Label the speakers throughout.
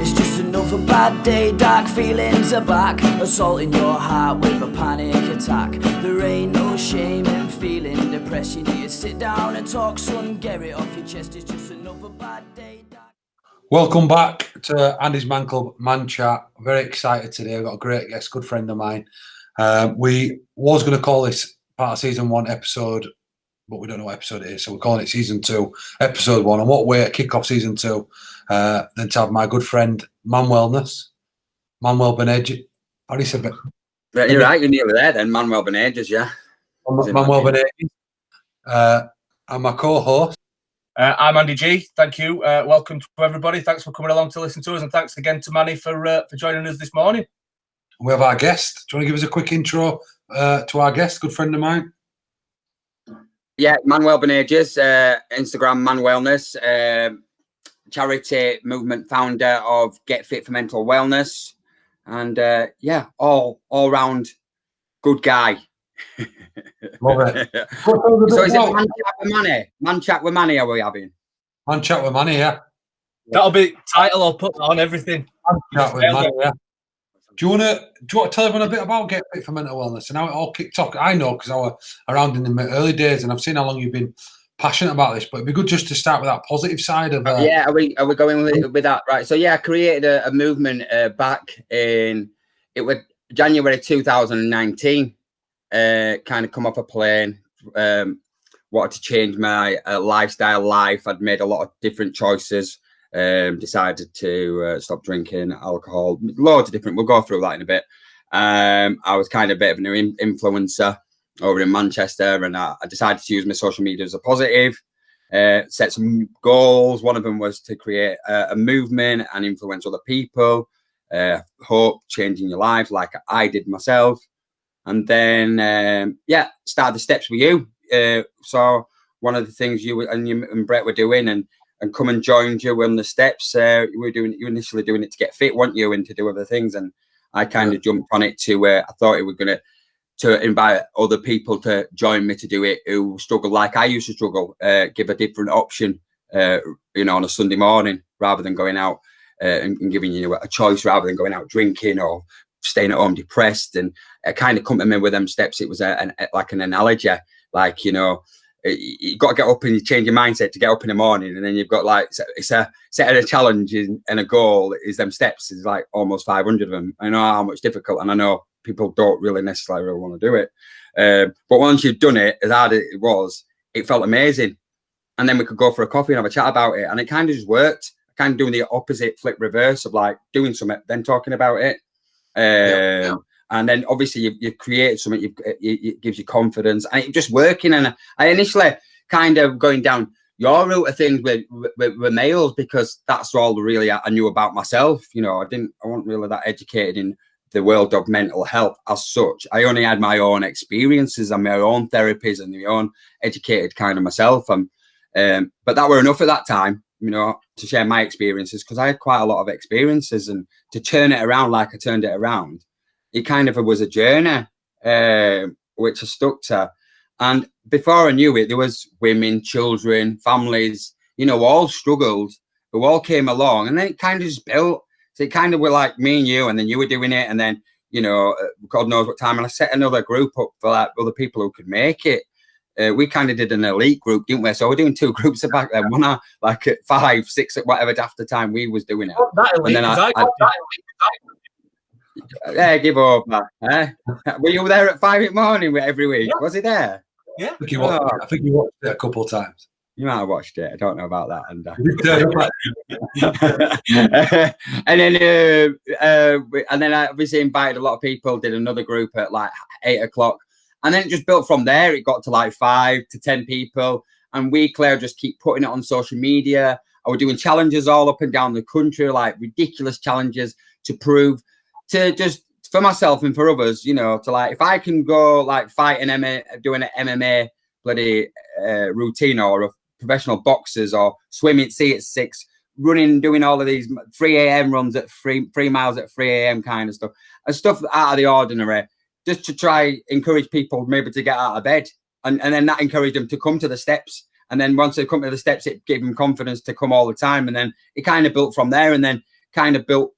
Speaker 1: it's just another bad day. Dark feelings are back, assaulting your heart with a panic attack. There ain't no shame in feeling depressed. You need to sit down and talk, son, get it off your chest. It's just another bad day.
Speaker 2: Welcome back to Andy's Man Club MANCHAT. Very excited today. I've got a great guest, good friend of mine. We was going to call this part of season 1 episode, but we don't know what episode it is, so we're calling it season 2, episode 1. And what way to kick off season 2 than to have my good friend Manwellness, Manuel Benages. How do you say it?
Speaker 3: You're right, you're nearly there then. Manuel Benages, yeah.
Speaker 2: Manuel Benages. And my co-host.
Speaker 4: I'm Andy G. Thank you. Welcome to everybody. Thanks for coming along to listen to us, and thanks again to Manny for joining us this morning.
Speaker 2: We have our guest. Do you want to give us a quick intro to our guest, good friend of mine?
Speaker 3: Yeah, Manuel Benages, Instagram Manwellness, charity movement founder of Get Fit for Mental Wellness, and yeah, all round good guy.
Speaker 2: Love it.
Speaker 3: So is it MANCHAT with Manny? MANCHAT with Manny are we having?
Speaker 2: MANCHAT with Manny, yeah.
Speaker 4: That'll be title. I'll put that on everything.
Speaker 2: MANCHAT with Manny, yeah. Do you want to tell everyone a bit about Get Fit for Mental Wellness and how it all kicked off? I know because I was around in the early days and I've seen how long you've been passionate about this, but it'd be good just to start with that positive side of
Speaker 3: yeah, are we going with that? Right. So yeah, I created a movement back in, it was January 2019. Kind of come off a plane, wanted to change my lifestyle life. I'd made a lot of different choices, decided to stop drinking alcohol, loads of different, we'll go through that in a bit. I was kind of a bit of an influencer over in Manchester, and I decided to use my social media as a positive, set some goals. One of them was to create a movement and influence other people, hope changing your life like I did myself. And then, yeah, started the steps with you. So one of the things you and Brett were doing, and come and joined you on the steps. You were initially doing it to get fit, weren't you, and to do other things. And I kind of jumped on it to I thought it was going to invite other people to join me to do it who struggle like I used to struggle. Give a different option, you know, on a Sunday morning rather than going out and giving you a choice rather than going out drinking or staying at home depressed. And I kind of come to me with them steps. It was like an analogy, like, you know, you got to get up and you change your mindset to get up in the morning, and then you've got like it's a set of a challenge and a goal is them steps. Is like almost 500 of them. I know how much difficult, and I know people don't really necessarily want to do it, but once you've done it, as hard as it was, it felt amazing. And then we could go for a coffee and have a chat about it, and it kind of just worked. Kind of doing the opposite, flip reverse of like doing something then talking about it. And then obviously you've created something, it gives you confidence, and it just working. And I initially kind of going down your route of things with males, because that's all really I knew about myself. You know, I wasn't really that educated in the world of mental health as such. I only had my own experiences and my own therapies and my own educated kind of myself. But that were enough at that time, you know, to share my experiences, because I had quite a lot of experiences, and to turn it around like I turned it around, it kind of was a journey, which I stuck to. And before I knew it, there was women, children, families, you know, all struggled, who all came along, and then it kind of just built. So it kind of were like me and you, and then you were doing it, and then, you know, God knows what time. And I set another group up for like other people who could make it. We kind of did an elite group, didn't we? So we're doing 2 groups back then. One like at 5, 6, at whatever after time we was doing it. And then yeah, give up. Were you there at 5 in the morning every week? Yeah. Was he there?
Speaker 4: Yeah.
Speaker 2: I think you watched it a couple of times.
Speaker 3: You might have watched it. I don't know about that. And then I obviously invited a lot of people. Did another group at like 8 o'clock. And then it just built from there. It got to like 5 to 10 people. And weekly, I just keep putting it on social media. I was doing challenges all up and down the country, like ridiculous challenges to prove to just for myself and for others, you know, to like, if I can go like fighting MMA, doing an MMA bloody routine, or a professional boxers, or swimming at 6, running, doing all of these 3 a.m. runs at 3 miles at 3 a.m. kind of stuff, and stuff out of the ordinary, just to try encourage people maybe to get out of bed, and then that encouraged them to come to the steps. And then once they come to the steps, it gave them confidence to come all the time. And then it kind of built from there. And then kind of built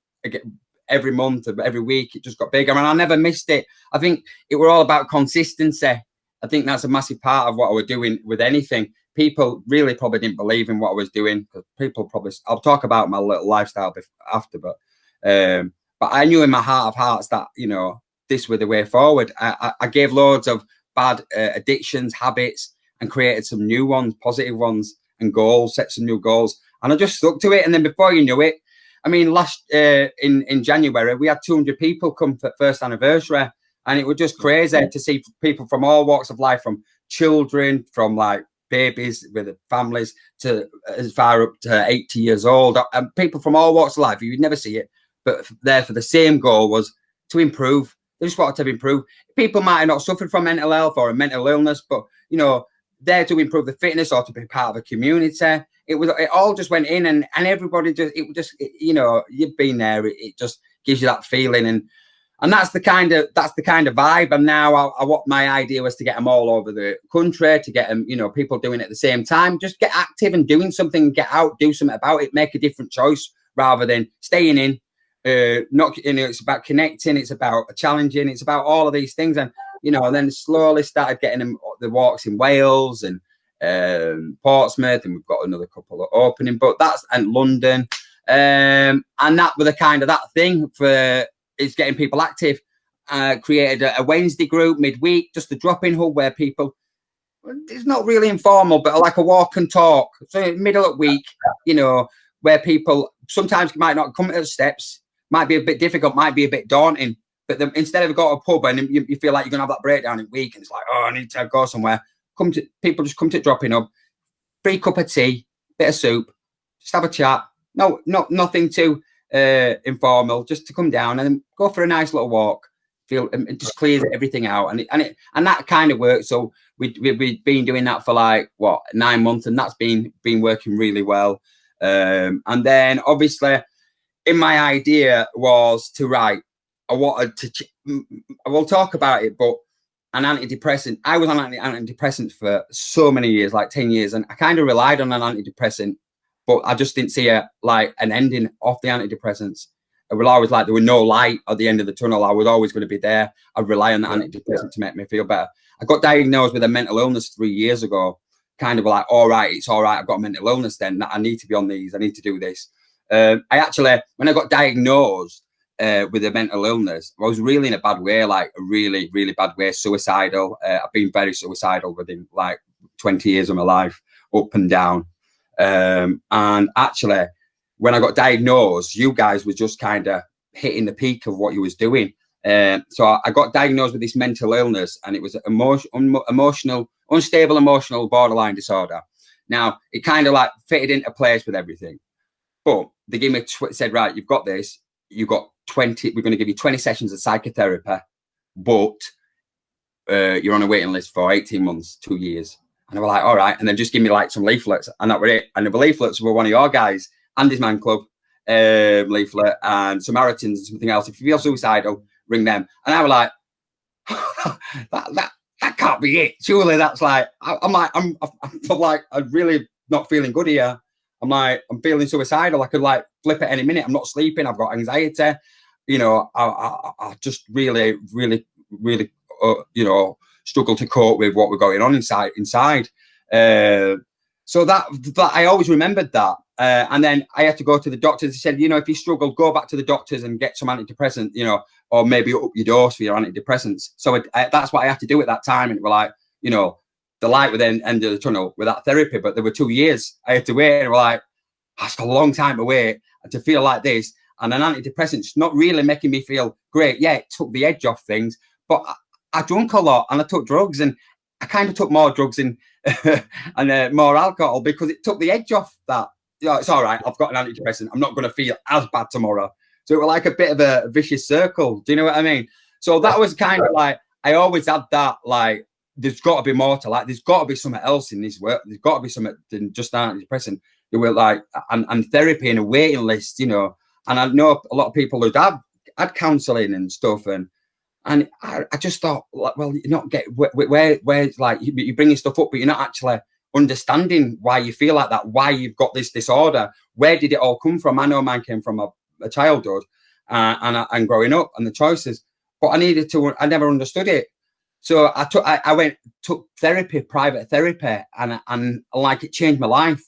Speaker 3: every month, every week. It just got bigger, and I never missed it. I think it were all about consistency. I think that's a massive part of what I was doing with anything. People really probably didn't believe in what I was doing, because people probably, I'll talk about my little lifestyle after, but I knew in my heart of hearts that, you know, this was the way forward. I gave loads of bad addictions, habits, and created some new ones, positive ones, and goals, set some new goals. And I just stuck to it. And then before you knew it, I mean, last in January, we had 200 people come for first anniversary. And it was just crazy to see people from all walks of life, from children, from like babies with their families, to as far up to 80 years old, and people from all walks of life. You'd never see it, but there for the same goal was to improve. They just wanted to improve. People might have not suffered from mental health or a mental illness, but, you know, there to improve the fitness or to be part of a community. It all just went in, and everybody just, you know, you've been there. It just gives you that feeling, and that's the kind of vibe. And now what my idea was to get them all over the country, to get them, you know, people doing it at the same time. Just get active and doing something, get out, do something about it, make a different choice rather than staying in. Not, you know, it's about connecting, it's about challenging, it's about all of these things. And, you know, and then slowly started getting them the walks in Wales and Portsmouth, and we've got another couple of opening, but that's, and London. And that was the kind of that thing for, it's getting people active. Created a Wednesday group midweek, just a drop-in hub where people, it's not really informal, but like a walk and talk. So middle of week, you know, where people sometimes might not come to the steps, might be a bit difficult, might be a bit daunting. But instead of going to a pub and you feel like you're going to have that breakdown in week, and it's like, oh, I need to go somewhere. People just come to drop-in hub, free cup of tea, bit of soup, just have a chat. No, nothing too informal, just to come down and go for a nice little walk. It just clears everything out, and that kind of works. So we've been doing that for like 9 months, and that's been working really well. And then obviously, in my idea was to write. I wanted to. I will talk about it, but an antidepressant. I was on antidepressants for so many years, like 10 years, and I kind of relied on an antidepressant. But I just didn't see an ending off the antidepressants. I was always like, there was no light at the end of the tunnel. I was always going to be there. I'd rely on the antidepressant to make me feel better. I got diagnosed with a mental illness 3 years ago. Kind of like, all right, it's all right. I've got a mental illness then. I need to be on these. I need to do this. I actually, when I got diagnosed with a mental illness, I was really in a bad way, like a really, really bad way, suicidal. I've been very suicidal within like 20 years of my life, up and down. And actually, when I got diagnosed, you guys were just kind of hitting the peak of what you was doing. So I got diagnosed with this mental illness, and it was unstable emotional borderline disorder. Now, it kind of like fitted into place with everything. But they gave me, said, right, you've got this. You've got 20, we're going to give you 20 sessions of psychotherapy, but you're on a waiting list for 18 months, 2 years. And I was like, all right. And then just give me like some leaflets. And that was it. And the leaflets were one of your guys, ANDYSMANCLUB leaflet, and Samaritans and something else. If you feel suicidal, ring them. And I was like, that can't be it. Surely that's like, I'm really not feeling good here. I'm like, I'm feeling suicidal. I could like flip at any minute. I'm not sleeping. I've got anxiety. You know, I just really, really, really, you know, struggle to cope with what was going on inside. So that I always remembered that. And then I had to go to the doctors. They said, you know, if you struggle, go back to the doctors and get some antidepressant, you know, or maybe up your dose for your antidepressants. So that's what I had to do at that time. And it was like, you know, the light would then end of the tunnel with that therapy. But there were 2 years I had to wait. And we're like, that's a long time to wait to feel like this. And an antidepressant's not really making me feel great. Yeah, it took the edge off things. But I drank a lot and I took drugs, and I kind of took more drugs and more alcohol because it took the edge off that. You know, it's all right. I've got an antidepressant. I'm not going to feel as bad tomorrow. So it was like a bit of a vicious circle. Do you know what I mean? So that was kind of like, I always had that, like, there's got to be more to life. There's got to be something else in this work. There's got to be something than just antidepressant. There were like, and therapy and a waiting list, you know. And I know a lot of people who'd had counselling and stuff. And I just thought, well, you're not getting where like you're bringing stuff up, but you're not actually understanding why you feel like that, why you've got this disorder. Where did it all come from? I know mine came from childhood and growing up and the choices. But I never understood it. So I took therapy, private therapy, and like it changed my life.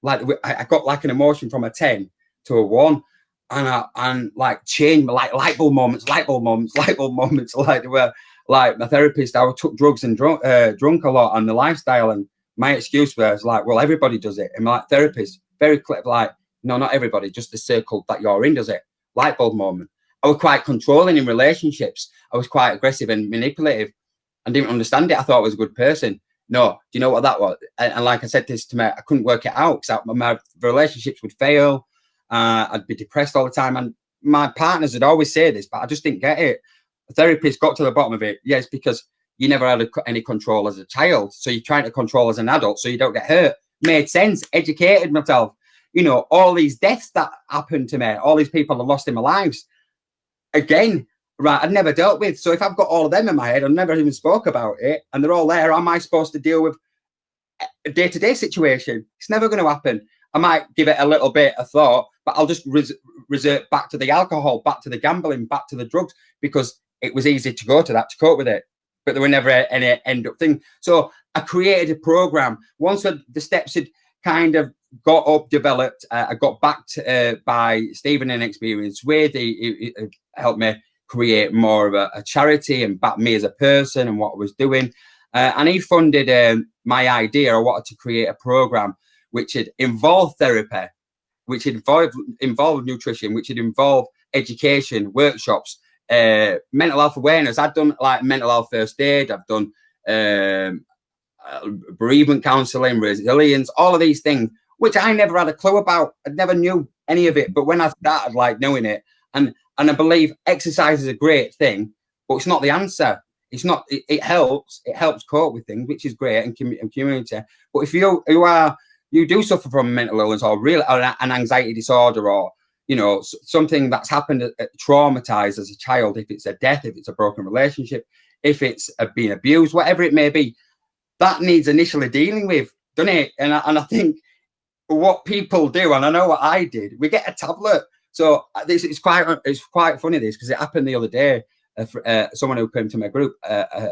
Speaker 3: Like I got like an emotion from a 10 to a 1, and like changed my light bulb moments. Like they were like my therapist. I took drugs and drunk a lot on the lifestyle, and my excuse was like, well, everybody does it. And my therapist, very clear, like, no, not everybody, just the circle that you're in does it. Light bulb moment. I was quite controlling in relationships. I was quite aggressive and manipulative. I didn't understand it. I thought I was a good person. No, do you know what that was? And like I said this to me, I couldn't work it out because my relationships would fail. I'd be depressed all the time. And my partners would always say this, but I just didn't get it. The therapist got to the bottom of it. Yes, because you never had any control as a child. So you're trying to control as an adult so you don't get hurt. Made sense. Educated myself. You know, all these deaths that happened to me, all these people I lost in my lives. Again, right, I'd never dealt with. So if I've got all of them in my head, I've never even spoke about it, and they're all there, am I supposed to deal with a day-to-day situation? It's never going to happen. I might give it a little bit of thought, but I'll just resort back to the alcohol, back to the gambling, back to the drugs, because it was easy to go to that to cope with it. But there were never any end-up thing. So I created a program. Once the steps had kind of got up, developed, I got backed by Stephen and Experience with. He helped me create more of a charity and back me as a person and what I was doing. And he funded my idea. I wanted to create a program which had involved therapy, which had involved nutrition, which had involved education, workshops, mental health awareness. I've done like mental health first aid. I've done bereavement counselling, resilience, all of these things, which I never had a clue about. I never knew any of it. But when I started like knowing it, and I believe exercise is a great thing, but it's not the answer. It's not. It helps. It helps cope with things, which is great, and community. But if you do suffer from mental illness or an anxiety disorder, or you know something that's happened, traumatized as a child, if it's a death, if it's a broken relationship, if it's being abused, whatever it may be, that needs initially dealing with, doesn't it? And I think what people do, and I know what I did, we get a tablet. So it's quite funny this, because it happened the other day. Someone who came to my group,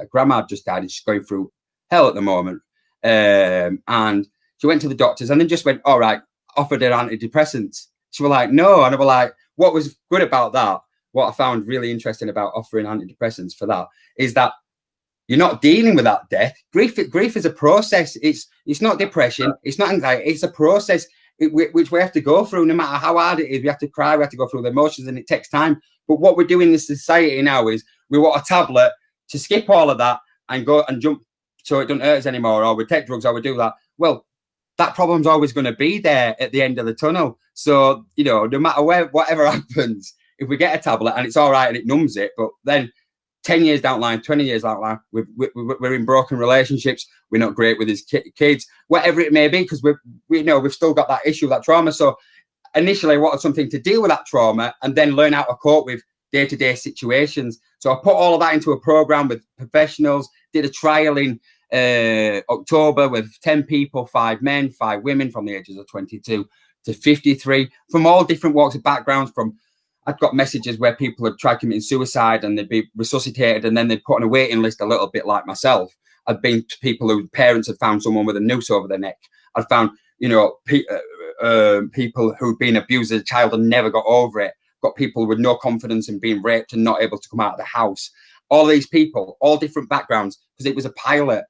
Speaker 3: grandma just died, and she's going through hell at the moment. And she went to the doctors and then just went, all right, offered her antidepressants. She was like, no. And I was like, what was good about that? What I found really interesting about offering antidepressants for that is that you're not dealing with that death. Grief is a process. It's not depression. It's not anxiety. It's a process which we have to go through. No matter how hard it is, we have to cry. We have to go through the emotions, and it takes time. But what we're doing in this society now is we want a tablet to skip all of that and go and jump so it doesn't hurt us anymore, or we take drugs, or we do that. Well, that problem's always going to be there at the end of the tunnel. So, you know, no matter whatever happens, if we get a tablet and it's all right and it numbs it, but then 10 years down the line, 20 years down the line, we're in broken relationships, we're not great with his kids, whatever it may be, because we know we've still got that issue, that trauma. So initially I wanted something to deal with that trauma and then learn how to cope with day-to-day situations. So I put all of that into a program with professionals, did a trial in October with 10 people, 5 men, 5 women from the ages of 22 to 53 from all different walks of backgrounds. I've got messages where people had tried committing suicide and they'd be resuscitated and then they'd put on a waiting list, a little bit like myself. I'd been to people whose parents had found someone with a noose over their neck. I'd found, you know, people who'd been abused as a child and never got over it. Got people with no confidence in being raped and not able to come out of the house. All these people, all different backgrounds, because it was a pilot.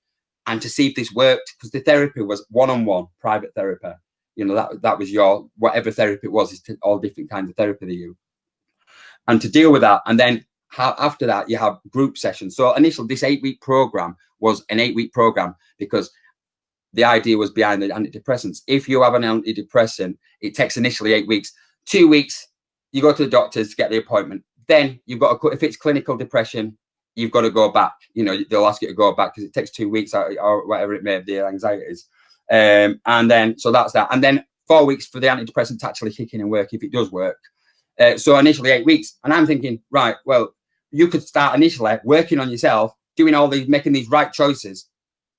Speaker 3: And to see if this worked, because the therapy was one-on-one, private therapy. You know, that was your, whatever therapy it was, it's all different kinds of therapy that you. And to deal with that, and then after that, you have group sessions. So initially, this 8-week program was an 8-week program because the idea was behind the antidepressants. If you have an antidepressant, it takes initially 8 weeks. 2 weeks, you go to the doctors to get the appointment. Then you've got to, if it's clinical depression, you've got to go back. You know, they'll ask you to go back because it takes 2 weeks or whatever it may be, the anxieties. And then, so that's that. And then 4 weeks for the antidepressant to actually kick in and work, if it does work. So initially 8 weeks. And I'm thinking, right, well, you could start initially working on yourself, doing all these, making these right choices.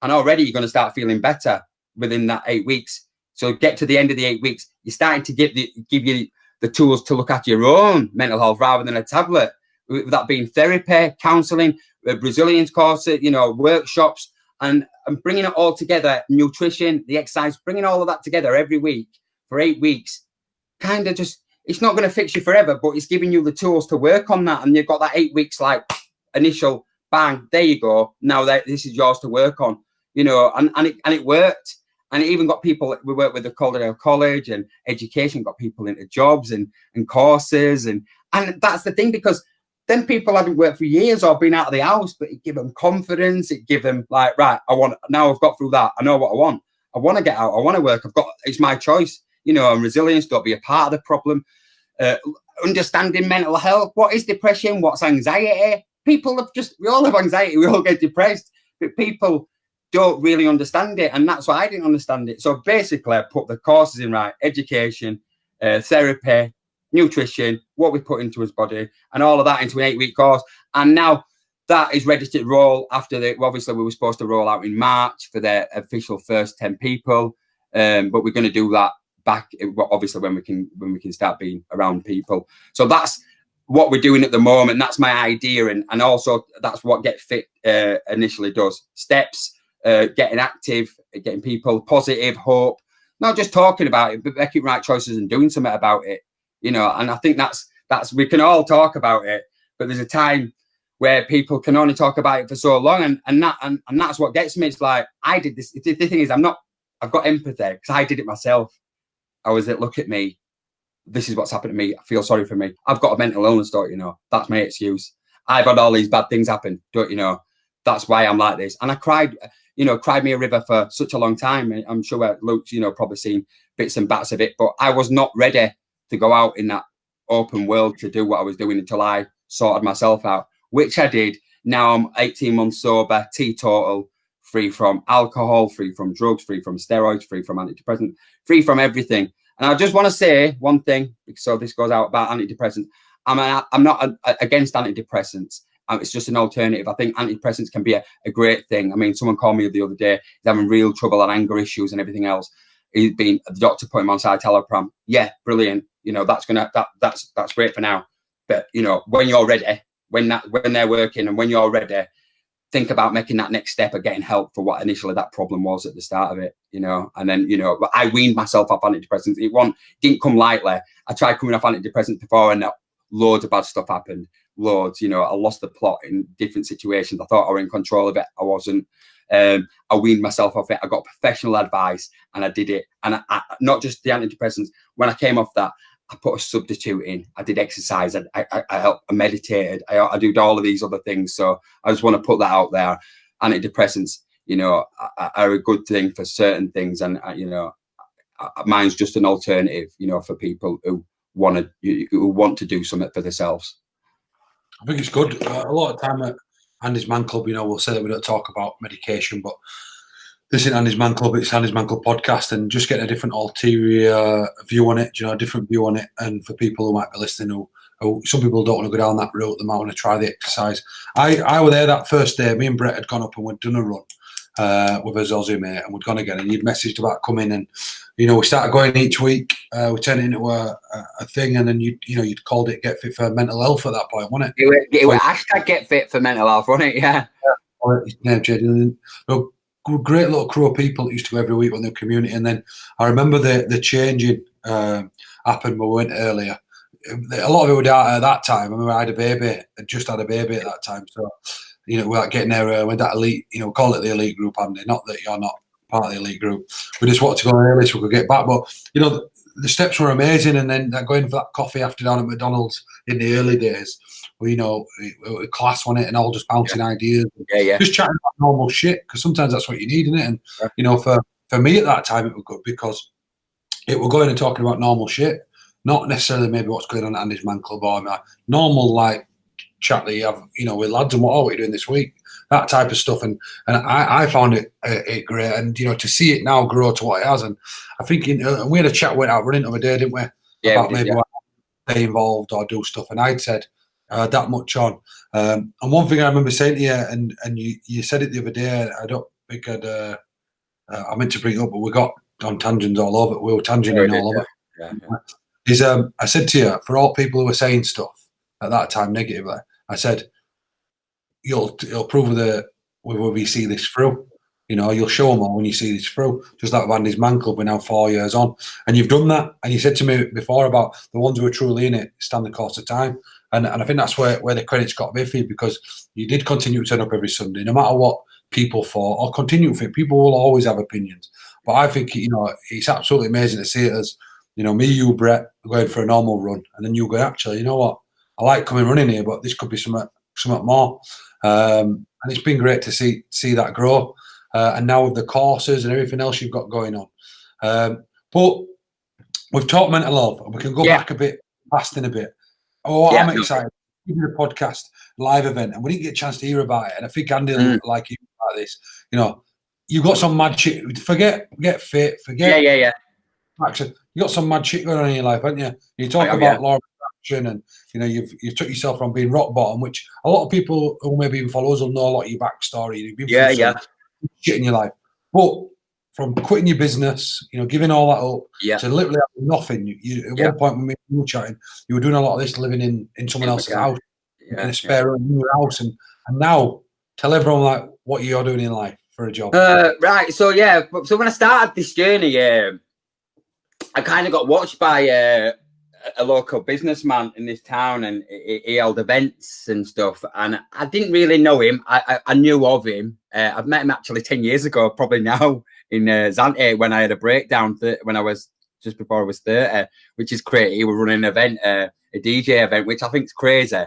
Speaker 3: And already you're going to start feeling better within that 8 weeks. So get to the end of the 8 weeks, you're starting to give you the tools to look after your own mental health rather than a tablet. With that being therapy, counselling, resilience courses, you know, workshops, and bringing it all together, nutrition, the exercise, bringing all of that together every week for 8 weeks, kind of just, it's not going to fix you forever, but it's giving you the tools to work on that. And you've got that 8 weeks, like initial bang, there you go. Now that this is yours to work on, you know, and it worked. And it even got people, we worked with the Calderdale College and education, got people into jobs and courses. And that's the thing, because then people hadn't worked for years or been out of the house, but it gave them confidence. It gave them like, right, now I've got through that. I know what I want. I want to get out. I want to work. It's my choice, you know, and resilience, don't be a part of the problem. Understanding mental health. What is depression? What's anxiety? We all have anxiety. We all get depressed, but people don't really understand it. And that's why I didn't understand it. So basically I put the courses in, right, education, therapy, nutrition, what we put into his body, and all of that into an 8-week course. And now that is ready to roll after obviously we were supposed to roll out in March for their official first 10 people. But we're going to do that back, obviously, when we can start being around people. So that's what we're doing at the moment. That's my idea. And also that's what Get Fit initially does. Steps, getting active, getting people positive, hope, not just talking about it, but making right choices and doing something about it, you know. And I think that's we can all talk about it, but there's a time where people can only talk about it for so long, and that's what gets me. It's like, I did this. The thing is, I've got empathy because I did it myself. I was like, look at me, this is what's happened to me. I feel sorry for me. I've got a mental illness, don't you know? That's my excuse. I've had all these bad things happen, don't you know? That's why I'm like this. And I cried me a river for such a long time. I'm sure Luke's, you know, probably seen bits and bats of it, but I was not ready to go out in that open world to do what I was doing until I sorted myself out, which I did. Now I'm 18 months sober, teetotal, free from alcohol, free from drugs, free from steroids, free from antidepressants, free from everything. And I just want to say one thing, so this goes out about antidepressants. I'm not against antidepressants. It's just an alternative. I think antidepressants can be a great thing. I mean, someone called me the other day, he's having real trouble and anger issues and everything else. The doctor put him on citalopram. Yeah, brilliant. You know, that's great for now. But you know, when you're ready, when they're working and when you're ready, think about making that next step of getting help for what initially that problem was at the start of it, you know. And then, you know, I weaned myself off antidepressants. It didn't come lightly. I tried coming off antidepressants before and loads of bad stuff happened. Loads, you know, I lost the plot in different situations. I thought I was in control of it. I wasn't. I weaned myself off it. I got professional advice and I did it. And I not just the antidepressants. When I came off that, I put a substitute in. I did exercise. I meditated. I did all of these other things. So I just want to put that out there. Antidepressants, you know, are a good thing for certain things. And, you know, mine's just an alternative, you know, for people who want to do something for themselves.
Speaker 2: I think it's good. A lot of time at Andy's Man Club, you know, we'll say that we don't talk about medication, but this isn't Andy's Man Club, it's Andy's Man Club podcast, and just getting a different ulterior view on it, you know, a different view on it. And for people who might be listening, who some people don't want to go down that route, they might want to try the exercise. I were there that first day. Me and Brett had gone up and we'd done a run with a Aussie mate, and we'd gone again. And you'd messaged about coming, and you know, we started going each week. We turned it into a thing, and then you'd called it Get Fit for Mental Health at that point, wasn't it?
Speaker 3: It was hashtag Get Fit for Mental Health, wasn't it? Yeah.
Speaker 2: Great little crew of people that used to go every week on the community. And then I remember the changing happened when we went earlier. A lot of it would out at that time. I remember I had a baby, I just had a baby at that time. So, you know, we're getting there with that elite, you know, call it the elite group, Andy. Not that you're not part of the elite group. We just wanted to go early so we could get back. But, you know, the steps were amazing. And then going for that coffee after down at McDonald's in the early days, you know, class on it and all just bouncing ideas.
Speaker 3: Yeah.
Speaker 2: Just chatting about normal shit, because sometimes that's what you need, isn't it? And, you know, for me at that time, it was good because it were going and talking about normal shit, not necessarily maybe what's going on at Andy's Man Club or normal, like, chat that you have, you know, with lads and what are we doing this week? That type of stuff. And I found it great. And, you know, to see it now grow to what it has. And I think we had a chat, went out running the other day, didn't we?
Speaker 3: Yeah,
Speaker 2: about maybe they involved or do stuff. And I'd said, that much on. And one thing I remember saying to you, and you said it the other day, I don't think I meant to bring it up, but we got on tangents all over. We were tangenting all over.
Speaker 3: Yeah.
Speaker 2: is I said to you, for all people who were saying stuff at that time negatively, I said, you'll prove whether we see this through. You know, you'll show them all when you see this through. Just like Andy's Man Club, we're now 4 years on. And you've done that. And you said to me before about the ones who are truly in it stand the course of time. And I think that's where the credit's got to be for you, because you did continue to turn up every Sunday, no matter what people thought, or continue to think. People will always have opinions. But I think, you know, it's absolutely amazing to see it as, you know, me, you, Brett, going for a normal run. And then you go, actually, you know what? I like coming running here, but this could be something more. And it's been great to see that grow. And now with the courses and everything else you've got going on. But we've talked mental health, and we can go back a bit, past in a bit. I'm excited. We did a podcast live event, and we didn't get a chance to hear about it. And I think Andy will like you about this. You know, you got some mad shit. Forget fit. Forget action. You got some mad shit going on in your life, haven't you? You talk about law of attraction, and you know you've took yourself from being rock bottom, which a lot of people who maybe even follow us will know a lot of your backstory. You've been through some shit in your life, but from quitting your business, you know, giving all that up to literally having nothing. You at one point when we were chatting, you were doing a lot of this, living in someone else's house, in a spare room in your house, and now tell everyone like what you're doing in life for a job.
Speaker 3: Right. So when I started this journey, I kind of got watched by a local businessman in this town, and he held events and stuff. And I didn't really know him. I knew of him. I've met him actually 10 years ago, probably now in Zante, when I had a breakdown when I was just before I was 30, which is crazy. He was running an event, a DJ event, which I think is crazy.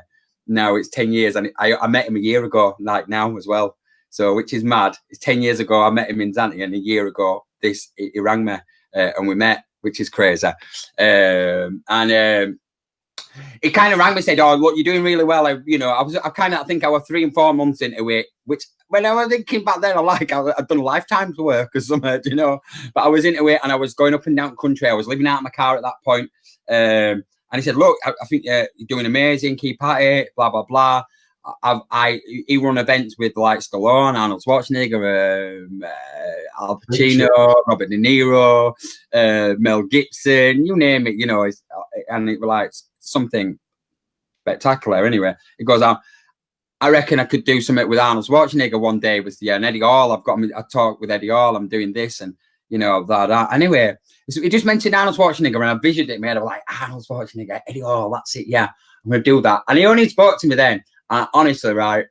Speaker 3: Now it's 10 years, and I met him a year ago, like now as well. So, which is mad. It's 10 years ago I met him in Zante, and a year ago he rang me and we met, which is crazy. He kind of rang me and said, "Oh, look, you're doing really well." I think I was 3 and 4 months into it, which when I was thinking back then, I'd done a lifetime's work or something, you know. But I was into it, and I was going up and down the country. I was living out of my car at that point. And he said, "Look, I think you're doing amazing. Keep at it, blah, blah, blah." He run events with like Stallone, Arnold Schwarzenegger, Al Pacino, Robert De Niro, Mel Gibson, you name it, you know. And it was like something spectacular. Anyway, it goes on. I reckon I could do something with Arnold Schwarzenegger one day with and Eddie Hall. I talked with Eddie Hall. I'm doing this, and you know that. Anyway, he just mentioned Arnold Schwarzenegger, and I visioned it in my head. I was like, Arnold Schwarzenegger, Eddie Hall. That's it. Yeah, I'm going to do that. And he only spoke to me then. Honestly, right,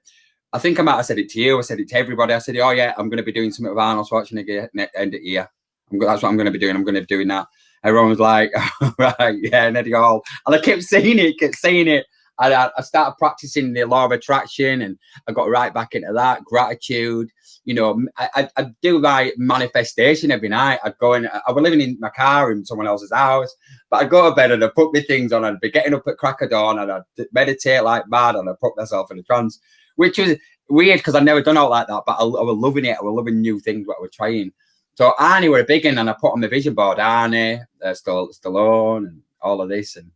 Speaker 3: I think I might have said it to you. I said it to everybody. I said, "Oh yeah, I'm going to be doing something with Arnold Schwarzenegger end of the year. That's what I'm going to be doing. I'm going to be doing that." Everyone was like, "Right, yeah," and Eddie Hall. And I kept saying it. I started practicing the law of attraction, and I got right back into that. Gratitude, you know. I do my manifestation every night. I'd go in. I was living in my car in someone else's house, but I'd go to bed and I'd put my things on. I'd be getting up at crack of dawn, and I'd meditate like mad, and I'd put myself in a trance, which was weird because I'd never done it like that. But I was loving it. I was loving new things, what I was trying. So Arnie were a big one, and I put on my vision board Arnie, Stallone, and all of this, and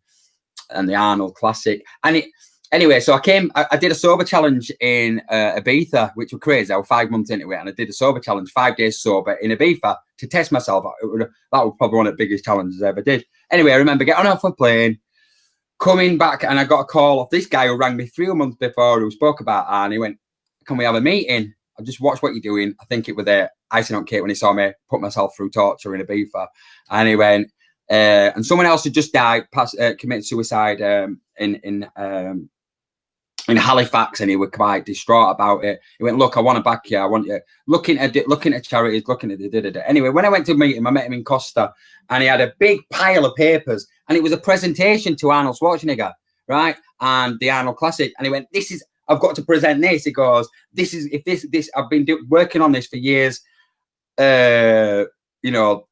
Speaker 3: the Arnold Classic. And anyway, so I did a sober challenge in Ibiza, which was crazy. I was 5 months into it, and I did a sober challenge, 5 days sober in Ibiza to test myself. That was probably one of the biggest challenges I ever did. Anyway, I remember getting off a plane, coming back, and I got a call off this guy who rang me 3 months before, who spoke about Arnie. He went, "Can we have a meeting? I just watched what you're doing." I think it was there, icing on cake, when he saw me put myself through torture in Ibiza. And he went, and someone else had just died, committed suicide in Halifax, and he was quite distraught about it. He went, "Look, I want to back you. I want you looking at charities, looking at the Anyway, when I went to meet him, I met him in Costa, and he had a big pile of papers, and it was a presentation to Arnold Schwarzenegger, right, and the Arnold Classic. And he went, I've got to present this." He goes, this I've been working on this for years. You know,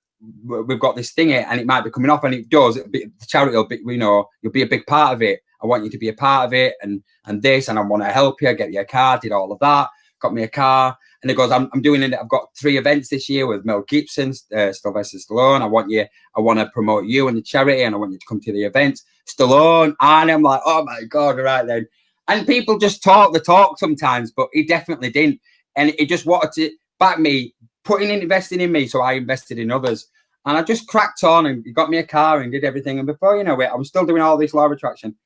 Speaker 3: we've got this thing here, and it might be coming off, and it does. The charity will be, you know, you'll be a big part of it. I want you to be a part of it, and this, and I want to help you get you a car. Did all of that, got me a car, and it goes, I'm doing it. I've got 3 events this year with Mel Gibson, Sylvester Stallone. I want to promote you and the charity, and I want you to come to the events. Stallone, and I'm like, oh my God, right then. And people just talk the talk sometimes, but he definitely didn't, and he just wanted to back me, investing in me, so I invested in others. And I just cracked on and got me a car and did everything. And before you know it, I was still doing all this law of attraction.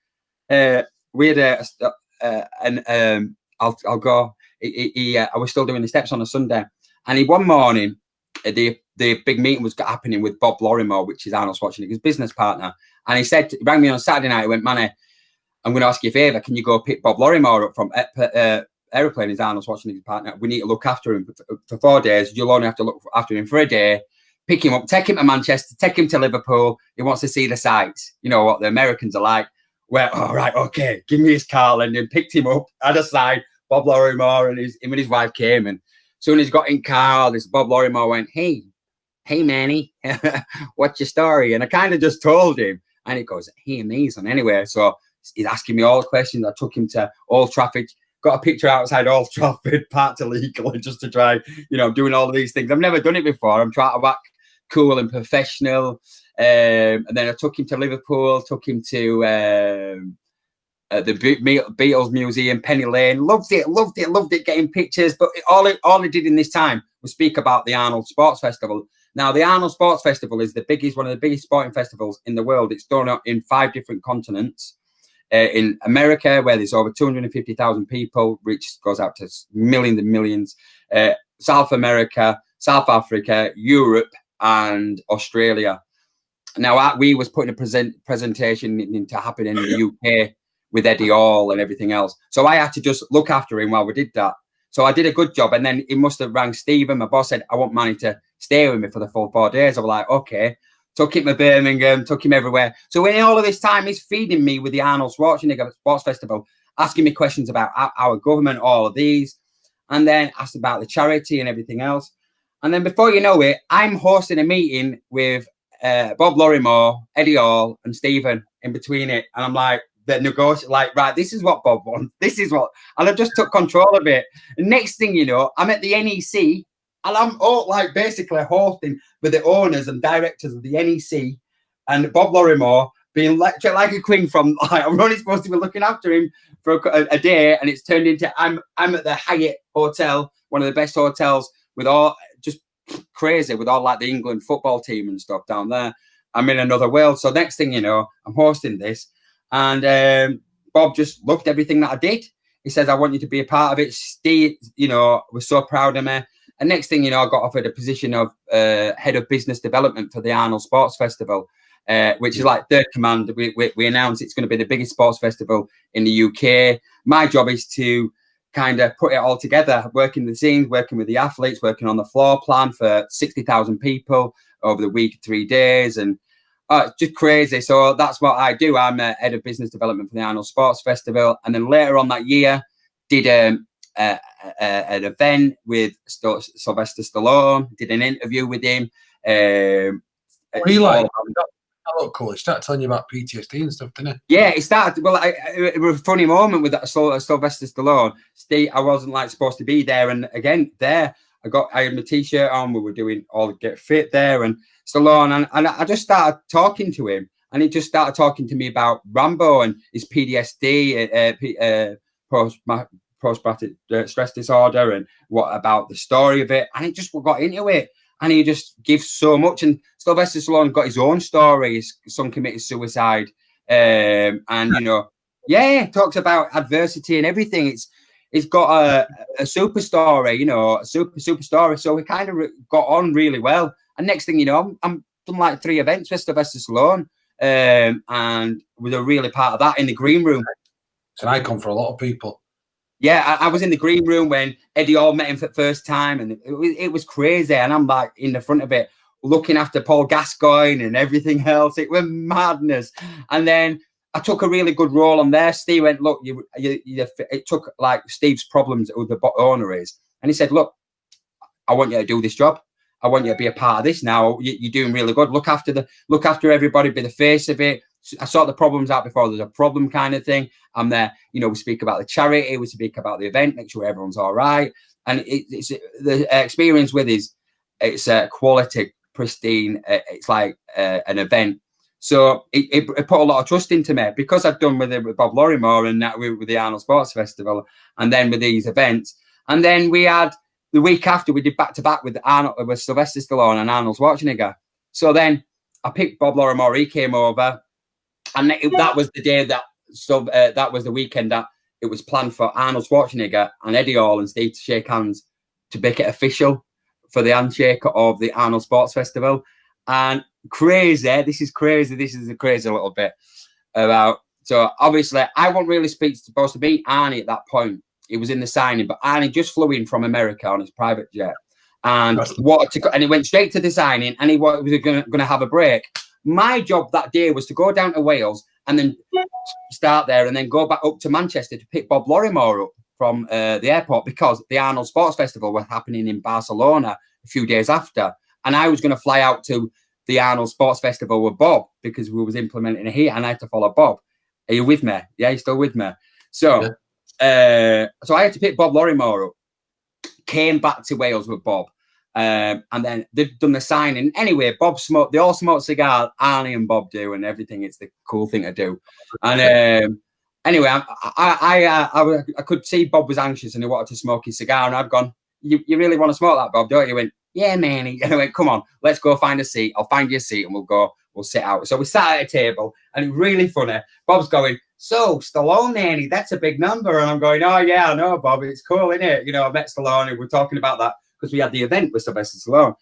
Speaker 3: We had I'll go. I was still doing the steps on a Sunday, and one morning, the big meeting was happening with Bob Lorrimore, which is Arnold Schwarzenegger's business partner. And he rang me on Saturday night. He went, Manny, I'm going to ask you a favour. Can you go pick Bob Lorrimore up from Aeroplane? Is Arnold Schwarzenegger's partner. We need to look after him for 4 days. You'll only have to look after him for a day. Pick him up, take him to Manchester, take him to Liverpool. He wants to see the sights. You know what the Americans are like. Well, all right, okay, give me his car. And then picked him up, had a side. Bob Lorrimore and him and his wife came. And soon as he got in car, this Bob Lorrimore went, hey, Manny, what's your story? And I kind of just told him. And he goes, hey, amazing. Anyway, so he's asking me all the questions. I took him to Old Trafford. Got a picture outside Old Trafford, parked illegally, just to try, doing all of these things. I've never done it before. I'm trying to act cool and professional. And then I took him to Liverpool, took him to the Beatles Museum, Penny Lane. Loved it, getting pictures. But all I did in this time was speak about the Arnold Sports Festival. Now, the Arnold Sports Festival is one of the biggest sporting festivals in the world. It's done in 5 different continents. In America, where there's over 250,000 people, which goes out to millions and millions. South America, South Africa, Europe, and Australia. Now, we was putting a presentation into happen in the UK with Eddie Hall and everything else. So I had to just look after him while we did that. So I did a good job. And then he must have rang Stephen. My boss said, I want Manny to stay with me for the full 4 days. I was like, okay. Took him to Birmingham, took him everywhere. So in all of this time, he's feeding me with the Arnold Schwarzenegger Sports Festival, asking me questions about our government, all of these, and then asked about the charity and everything else. And then before you know it, I'm hosting a meeting with Bob Lorrimore, Eddie Hall, and Stephen in between it. And I'm like, right, this is what Bob wants. This is what, and I just took control of it. And next thing you know, I'm at the NEC. And I'm basically hosting with the owners and directors of the NEC and Bob Lorrimore being like a queen from, I'm only supposed to be looking after him for a day. And it's turned into, I'm at the Hyatt Hotel, one of the best hotels with all, just crazy with all like the England football team and stuff down there. I'm in another world. So next thing you know, I'm hosting this. And Bob just loved everything that I did. He says, I want you to be a part of it. Steve, was so proud of me. And next thing you know, I got offered a position of head of business development for the Arnold Sports Festival, which is like third command. We announced it's going to be the biggest sports festival in the UK. My job is to kind of put it all together, working the scenes, working with the athletes, working on the floor plan for 60,000 people over the week, 3 days. And it's just crazy. So that's what I do. I'm head of business development for the Arnold Sports Festival. And then later on that year, did an event with Sylvester Stallone, did an interview with him.
Speaker 2: That looked cool. He started telling you about PTSD and stuff, didn't it? Yeah,
Speaker 3: it started. Well, it was a funny moment with that Sylvester Stallone. Steve, I wasn't supposed to be there, and again there, I had my t-shirt on. We were doing all the Get Fit there, and Stallone, and I just started talking to him, and he just started talking to me about Rambo and his PTSD, post-traumatic stress disorder, and what about the story of it, and he just got into it. And he just gives so much. And Sylvester Stallone got his own story. His son committed suicide. Talks about adversity and everything. It's got a super story, a super story. So we kind of got on really well. And next thing you know, I'm done like 3 events with Sylvester Stallone. And we were really part of that in the green room.
Speaker 2: It's an icon for a lot of people.
Speaker 3: Yeah, I was in the green room when Eddie Hall met him for the first time, and it was crazy. And I'm like in the front of it, looking after Paul Gascoigne and everything else. It was madness. And then I took a really good role on there. Steve went, look, it took like Steve's problems with the owner is, and he said, look, I want you to do this job. I want you to be a part of this now. You're doing really good. Look after everybody, be the face of it. I sort the problems out before there's a problem kind of thing. I'm there, we speak about the charity, we speak about the event, make sure everyone's all right. And it's the experience with it's quality, pristine. It's like an event. So it put a lot of trust into me because I've done with Bob Lorrimore and that with the Arnold Sports Festival, and then with these events. And then we had the week after we did back to back with Sylvester Stallone and Arnold Schwarzenegger. So then I picked Bob Lorrimore. He came over, and that was the day that. So that was the weekend that it was planned for Arnold Schwarzenegger and Eddie Hall and Steve to shake hands to make it official for the handshake of the Arnold Sports Festival. And crazy, this is a crazy little bit about. So obviously, I wasn't really supposed to meet Arnie at that point. He was in the signing, but Arnie just flew in from America on his private jet and he went straight to the signing, and he was going to have a break. My job that day was to go down to Wales and then start there and then go back up to Manchester to pick Bob Lorrimore up from the airport, because the Arnold Sports Festival was happening in Barcelona a few days after. And I was going to fly out to the Arnold Sports Festival with Bob because we was implementing it here, and I had to follow Bob. Are you with me? Yeah, you're still with me. So, so I had to pick Bob Lorrimore up, came back to Wales with Bob. And then they've done the signing. Anyway, they all smoke cigars, Arnie and Bob do, and everything. It's the cool thing to do. And anyway, I could see Bob was anxious and he wanted to smoke his cigar. And I've gone, you really want to smoke that, Bob, don't you? He went, yeah, Manny. And I went, come on, let's go find a seat. I'll find you a seat and we'll sit out. So we sat at a table, and it's really funny. Bob's going, so Stallone, Manny, that's a big number. And I'm going, oh, yeah, I know, Bob. It's cool, isn't it? You know, I met Stallone and we're talking about that, because we had the event with Sylvester Stallone.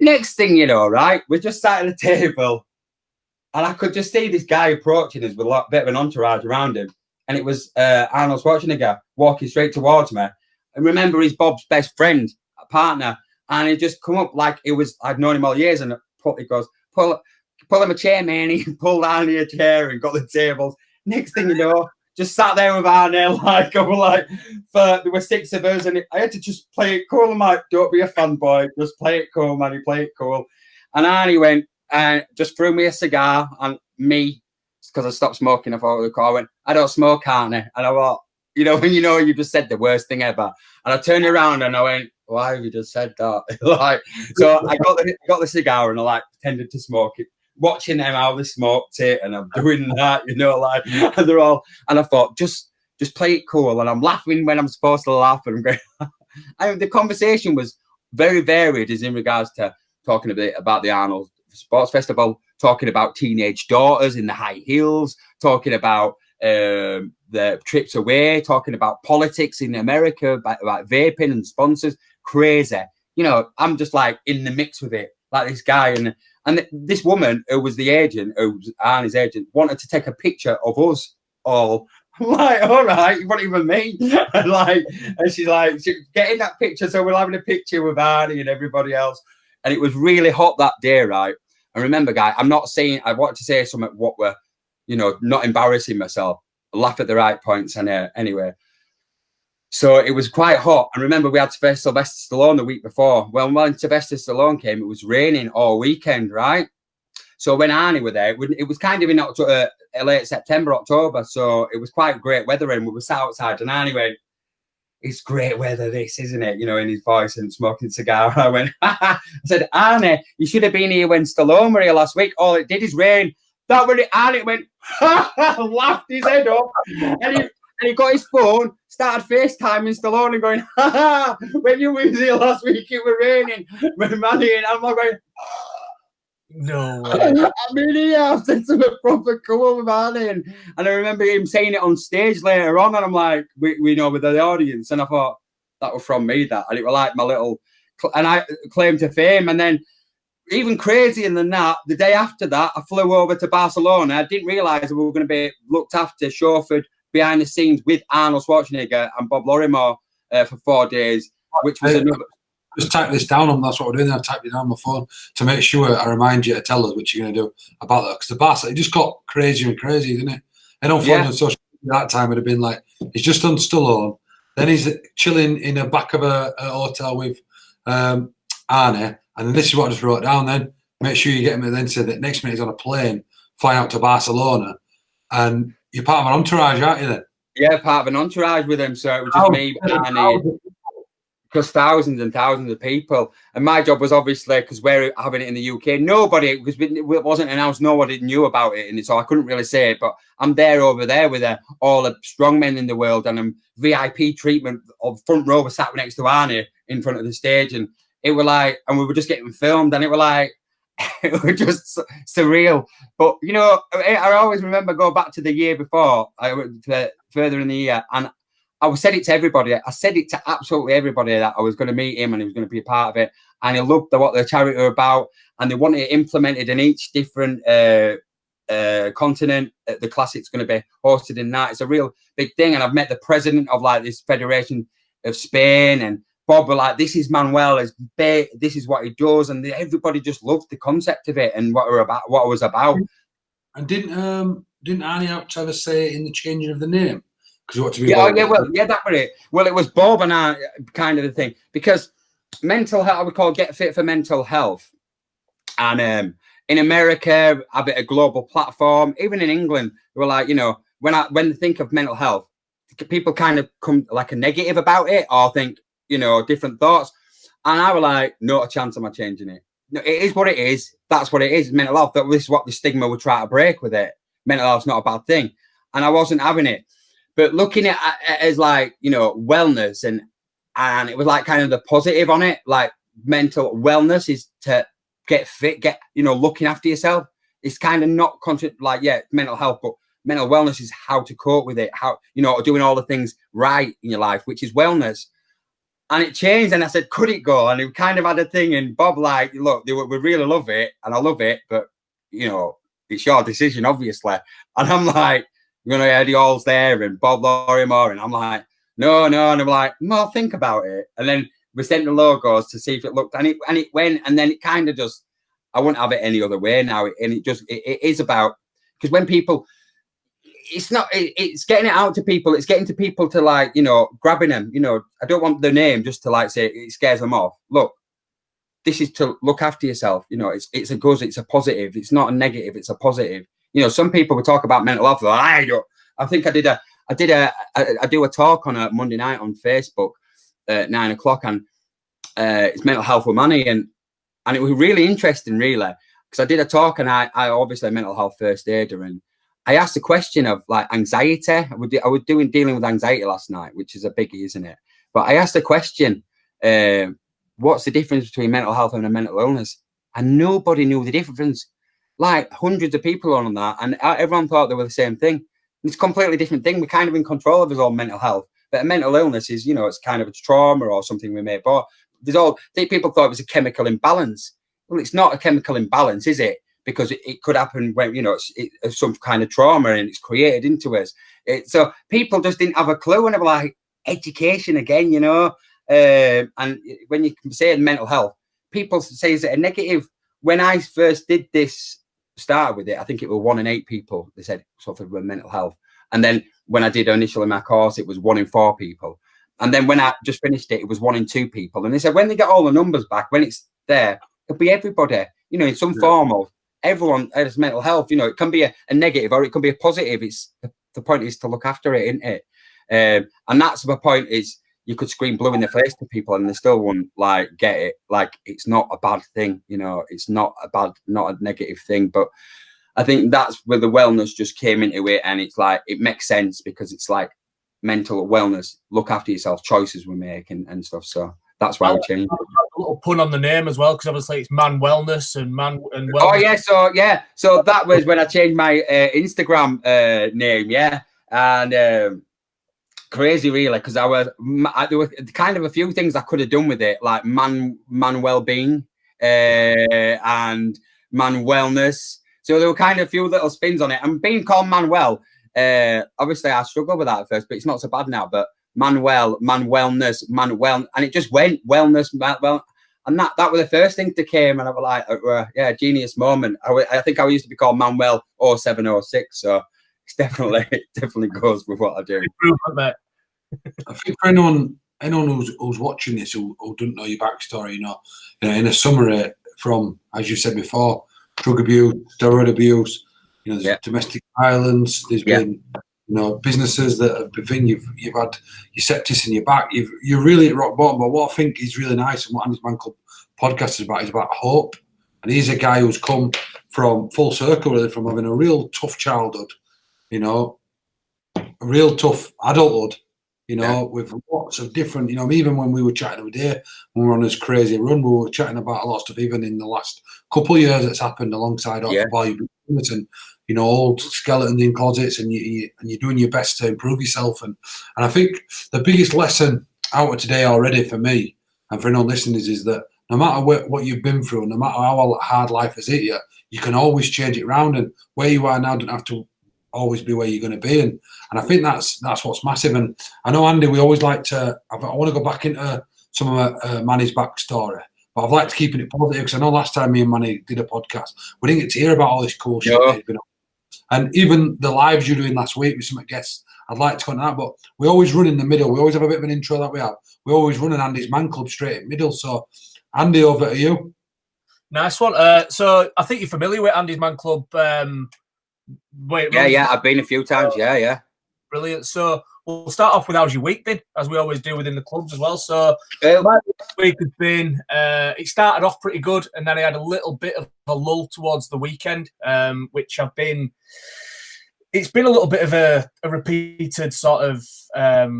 Speaker 3: Next thing you know, right, we just sat at the table, and I could just see this guy approaching us with a bit of an entourage around him. And it was Arnold Schwarzenegger walking straight towards me. And remember, he's Bob's best friend, partner. And he just come up like it was, I'd known him all years. And he goes, pull him a chair, man. He pulled Arnie a chair and got the tables. Next thing you know, just sat there with Arnie, there were 6 of us, and I had to just play it cool. I'm like, don't be a fanboy, just play it cool, Manny, play it cool. And Arnie went and just threw me a cigar, and me, because I stopped smoking, I thought of the car, I went, I don't smoke, Arnie. And I thought, when you just said the worst thing ever. And I turned around and I went, why have you just said that? So I got the cigar and I pretended to smoke it. Watching them how they smoked it, and I'm doing that, and they're all, and I thought, just play it cool, and I'm laughing when I'm supposed to laugh, and I'm going. The conversation was very varied, as in regards to talking a bit about the Arnold Sports Festival, talking about teenage daughters in the high heels, talking about the trips away, talking about politics in America, about vaping and sponsors, crazy. I'm just in the mix with it, like this guy, and this woman who was the agent, who was Arnie's agent, wanted to take a picture of us all. I'm like, all right, what even me? And she's like, get in that picture. So we're having a picture with Arnie and everybody else. And it was really hot that day, right? And remember, guy, I'm not saying, I wanted to say something what were, not embarrassing myself. Laugh at the right points. And anyway. So it was quite hot. And remember, we had Sylvester Stallone the week before. Well, when Sylvester Stallone came, it was raining all weekend, right? So when Arnie were there, it was kind of in late September, October. So it was quite great weather, and we were sat outside. And Arnie went, it's great weather, this, isn't it? In his voice, and smoking a cigar. And I went, I said, Arnie, you should have been here when Stallone were here last week. All it did is rain. That when Arnie went, laughed his head up. And he got his phone, started FaceTiming Stallone and going, when you were here last week, it was raining. When Manny and I'm like going,
Speaker 4: no way.
Speaker 3: I mean, yeah, I've said something proper cool with Manny. And I remember him saying it on stage later on, and I'm like, we know with the audience. And I thought, that was from me, that. And it was like my little, and I claim to fame. And then even crazier than that, the day after that, I flew over to Barcelona. I didn't realise we were going to be looked after, chauffeured, behind the scenes with Arnold Schwarzenegger and Bob Lorrimore for 4 days, which was another.
Speaker 2: Just type this down, that's what we're doing. I typed it down on my phone to make sure I remind you to tell us what you're going to do about that. Because the Barca, it just got crazier and crazier, didn't it? And unfortunately, on social media that time would have been like, he's just done Stallone, then he's chilling in the back of a hotel with Arnie, and this is what I just wrote down. Then make sure you get him. Then said that next minute he's on a plane flying out to Barcelona, and you're part of an entourage, aren't you? Then
Speaker 3: yeah, part of an entourage with him. So it was just me, Arnie. Because thousands and thousands of people, and my job was obviously, because we're having it in the UK, nobody, because it wasn't announced, nobody knew about it, and so I couldn't really say it. But I'm there over there with all the strong men in the world, and I'm VIP treatment of front row. We sat next to Arnie in front of the stage, and it were like, and we were just getting filmed, and it were like, it was just surreal. But you know, I always remember go back to the year before. I went further in the year, and I said it to everybody. I said it to absolutely everybody that I was going to meet him and he was going to be a part of it. And he loved what the charity were about, and they wanted it implemented in each different continent. The Classic's going to be hosted in that. It's a real big thing. And I've met the president of like this Federation of Spain, and Bob were like, "This is Manuel. This is what he does," and everybody just loved the concept of it and what it was about.
Speaker 2: And didn't Annie have to have a say in the changing of the name? Because you want to be
Speaker 3: that was it. Well, it was Bob and I kind of the thing, because mental health, I would call Get Fit for Mental Health, and in America, have it a global platform. Even in England, they were like, you know, when they think of mental health, people kind of come like a negative about it or think, you know, different thoughts. And I was like, not a chance am I changing it. No, it is what it is. That's what it is. Mental health. This is what the stigma would try to break with it. Mental health's not a bad thing, and I wasn't having it. But looking at it as like, you know, wellness, and it was like kind of the positive on it. Like mental wellness is to get fit, you know, looking after yourself. It's kind of not like, yeah, mental health, but mental wellness is how to cope with it. How, you know, doing all the things right in your life, which is wellness. And it changed, and I said, could it go? And it kind of had a thing, and Bob like, look, we really love it, and I love it, but, you know, it's your decision, obviously. And I'm like, you know, Eddie Hall's there, and Bob Lorrimore, and I'm like, no, and I'm like, no, think about it. And then we sent the logos to see if it looked, and it went, and then it kind of just, I wouldn't have it any other way now. And it is about, because when people, it's getting it out to people. It's getting to people to like, you know, grabbing them, you know, I don't want the name just to like say it scares them off. Look, this is to look after yourself. You know, it's a good, it's a positive. It's not a negative. It's a positive. You know, some people would talk about mental health. Like, I think I do a talk on a Monday night on Facebook at 9 o'clock, and it's mental health with Manny, and it was really interesting, really, because I did a talk, and I obviously a mental health first aider, and I asked a question of like anxiety. I was dealing with anxiety last night, which is a biggie, isn't it? But I asked a question, what's the difference between mental health and a mental illness? And nobody knew the difference. Like hundreds of people on that, and everyone thought they were the same thing. It's a completely different thing. We're kind of in control of our own mental health. But a mental illness is, you know, it's kind of a trauma or something we may have. People thought it was a chemical imbalance. Well, it's not a chemical imbalance, is it? Because it could happen when, you know, it's some kind of trauma and it's created into us. So people just didn't have a clue, and they were like, education again, you know. And when you say mental health, people say is it a negative. When I first did this, started with it, I think it was 1 in 8 people, they said, suffered with mental health. And then when I did initially my course, it was 1 in 4 people. And then when I just finished it, it was 1 in 2 people. And they said, when they get all the numbers back, when it's there, it'll be everybody, you know, in some form of everyone has mental health. You know, it can be a negative or it can be a positive. It's the point is to look after it, isn't it? And that's the point is you could scream blue in the face to people and they still won't like get it. Like it's not a bad thing, you know, it's not a negative thing. But I think that's where the wellness just came into it, and it's like it makes sense because it's like mental wellness, look after yourself, choices we make and stuff. So that's why we changed.
Speaker 4: A little pun on the name as well, because obviously it's Manwellness and Wellness.
Speaker 3: Oh yeah, so that was when I changed my Instagram name, yeah, and crazy really, because there were kind of a few things I could have done with it, like Manuel Being and Manwellness. So there were kind of a few little spins on it, and being called Manuel, obviously I struggled with that at first, but it's not so bad now. But Manwellness, and it just went wellness, and that was the first thing that came, and I was like, yeah, genius moment. I think I used to be called Manuel 0706, so it's definitely goes with what I do.
Speaker 2: I think for anyone who's watching this who doesn't know your backstory, you know, in a summary from, as you said before, drug abuse, steroid abuse, you know, there's domestic violence, there's been, you know, businesses that have been, you've had your sepsis in your back, you're really at rock bottom. But what I think is really nice and what Andy's Man Club podcast is about hope. And he's a guy who's come from full circle, really, from having a real tough childhood, you know, a real tough adulthood, you know, with lots of different, you know, even when we were chatting the other day, when we were on this crazy run, we were chatting about a lot of stuff, even in the last couple of years that's happened alongside while you've been doing it, and, you know, old skeletons in closets, and you're doing your best to improve yourself. And I think the biggest lesson out of today already for me and for anyone listening is that no matter what you've been through, no matter how hard life has hit you, you can always change it around, and where you are now don't have to always be where you're going to be. And I think that's what's massive. And I know, Andy, we always like to, I want to go back into some of Manny's backstory, but I've liked keeping it positive, because I know last time me and Manny did a podcast, we didn't get to hear about all this cool shit that he's been on. And even the lives you're doing last week with some guests, I'd like to go into that, but we always run in the middle. We always have a bit of an intro that we have. We always run an Andy's Man Club straight in middle. So, Andy, over to you.
Speaker 4: Nice one. So I think you're familiar with Andy's Man Club.
Speaker 3: I've been a few times. Yeah.
Speaker 4: Brilliant. So we'll start off with how's your week been, as we always do within the clubs as well. So my week has been, it started off pretty good, and then I had a little bit of a lull towards the weekend, which it's been a little bit of a repeated sort of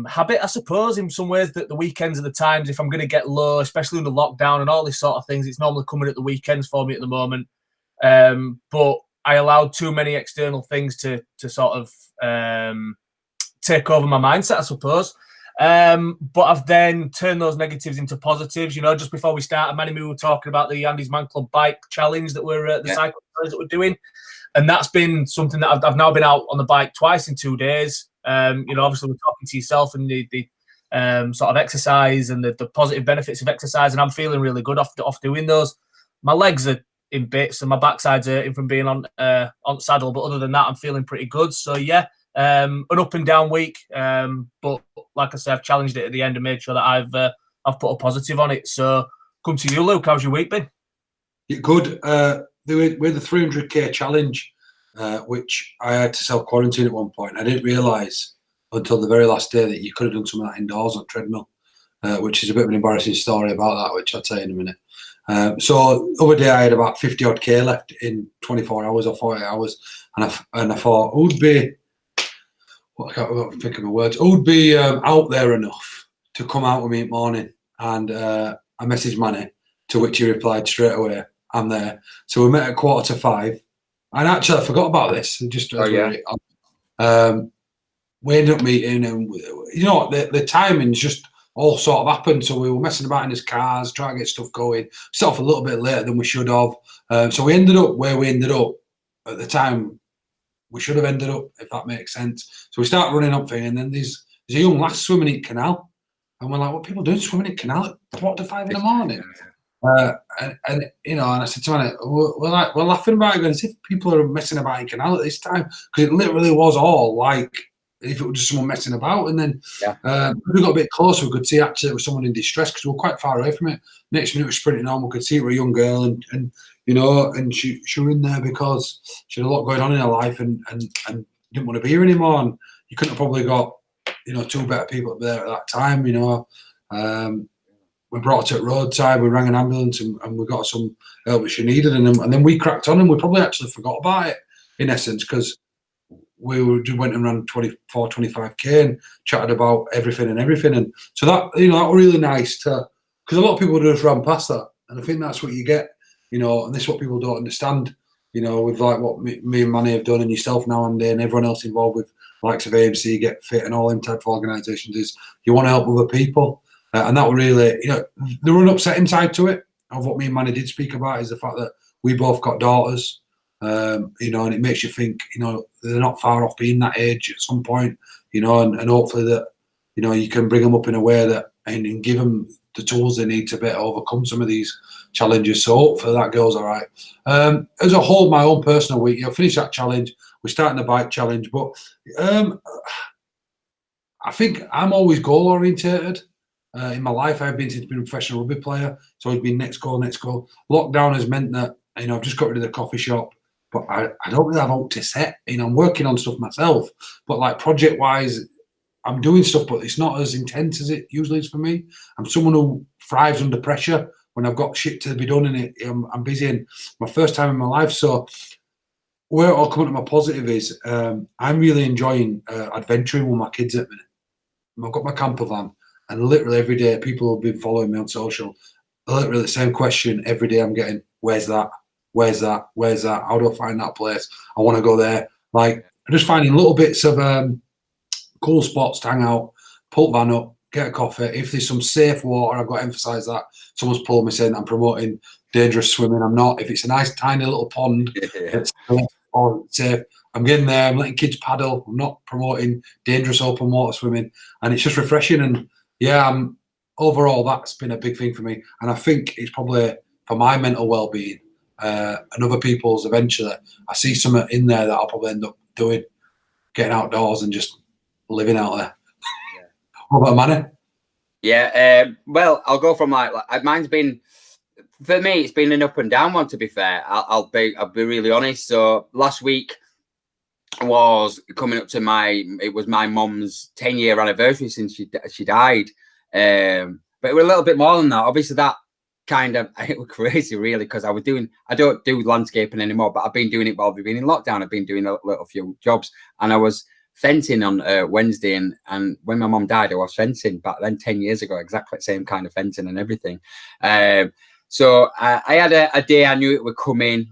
Speaker 4: habit, I suppose, in some ways, that the weekends are the times if I'm going to get low, especially under lockdown and all these sort of things. It's normally coming at the weekends for me at the moment. But I allowed too many external things to sort of take over my mindset, I suppose. But I've then turned those negatives into positives. You know, just before we started, Manny, we were talking about the Andy's Man Club bike challenge that we're the cycle that we're doing. And that's been something that I've now been out on the bike twice in 2 days. You know, obviously we're talking to yourself and the sort of exercise and the positive benefits of exercise, and I'm feeling really good off doing those. My legs are in bits and my backside's hurting from being on saddle, but other than that, I'm feeling pretty good. So yeah, an up and down week. But like I said, I've challenged it at the end and made sure that I've put a positive on it. So come to you, Luke. How's your week been?
Speaker 2: Good. With the 300k challenge, which I had to self-quarantine at one point. I didn't realise until the very last day that you could have done some of that indoors on treadmill, which is a bit of an embarrassing story about that, which I'll tell you in a minute. So the other day I had about 50 odd K left in 24 hours or 40 hours, and I thought, who would be, I can't think of my words, who would be out there enough to come out with me in the morning? And I messaged Manny, to which he replied straight away, I'm there. So we met at 5:45. And actually, I forgot about this. Just we ended up meeting, and you know, the timings just all sort of happened. So we were messing about in his cars, trying to get stuff going. Started off a little bit later than we should have. So we ended up where we ended up at the time we should have ended up, if that makes sense. So we start running up thing, and then there's a young lass swimming in canal, and we're like, "What are people doing swimming in canal at 4:45 in the morning?" And you know, and I said to Manny, we're laughing about it as if people are messing about in canal at this time, because it literally was all like if it was just someone messing about. And then we got a bit closer, we could see actually it was someone in distress, because we were quite far away from it. Next minute we were sprinting on, we could see it was a young girl, and you know, and she was in there because she had a lot going on in her life, and didn't want to be here anymore. And you couldn't have probably got, you know, two better people up there at that time, you know. We brought her to roadside, we rang an ambulance, and we got some help that she needed, and then we cracked on, and we probably actually forgot about it, in essence, because we went and ran 24, 25k and chatted about everything, and so that, you know, that was really nice to, because a lot of people just ran past that, and I think that's what you get, you know, and this is what people don't understand, you know, with like what me and Manny have done, and yourself now and then, everyone else involved with likes of AMC, Get Fit, and all them type of organisations, is you want to help other people. And that was really, you know, there were an upsetting side to it of what me and Manny did speak about, is the fact that we both got daughters, you know, and it makes you think, you know, they're not far off being that age at some point, you know, and hopefully that, you know, you can bring them up in a way that, and give them the tools they need to better overcome some of these challenges. So hopefully that goes all right. As a whole, my own personal week, you know, finish that challenge. We're starting the bike challenge, but I think I'm always goal orientated. In my life, I've been since being a professional rugby player. It's always been next goal, next goal. Lockdown has meant that, you know, I've just got rid of the coffee shop, but I don't really have out to set. You know, I'm working on stuff myself, but like project-wise, I'm doing stuff, but it's not as intense as it usually is for me. I'm someone who thrives under pressure when I've got shit to be done, and I'm busy, and my first time in my life. So where I'll come to my positive is I'm really enjoying adventuring with my kids at the minute. I've got my camper van, and literally every day people have been following me on social. Literally the same question every day I'm getting: where's that? Where's that? Where's that? How do I find that place? I want to go there. Like, I'm just finding little bits of cool spots to hang out, pull the van up, get a coffee. If there's some safe water, I've got to emphasize that. Someone's pulled me saying I'm promoting dangerous swimming. I'm not. If it's a nice tiny little pond, it's safe. I'm getting there. I'm letting kids paddle. I'm not promoting dangerous open water swimming, and it's just refreshing. And yeah, overall that's been a big thing for me, and I think it's probably for my mental well-being and other people's. Eventually, I see something in there that I'll probably end up doing, getting outdoors and just living out there. Yeah. What about Manny?
Speaker 3: Yeah, well, I'll go from like mine's been, for me, it's been an up and down one. To be fair, I'll be really honest. So last week was coming up to it was my mum's 10-year anniversary since she died. But it was a little bit more than that. Obviously, that kind of, it was crazy, really, because I don't do landscaping anymore, but I've been doing it while we've been in lockdown. I've been doing a little few jobs, and I was fencing on Wednesday, and when my mum died, I was fencing back then 10 years ago, exactly the same kind of fencing and everything. So I had a day I knew it would come in,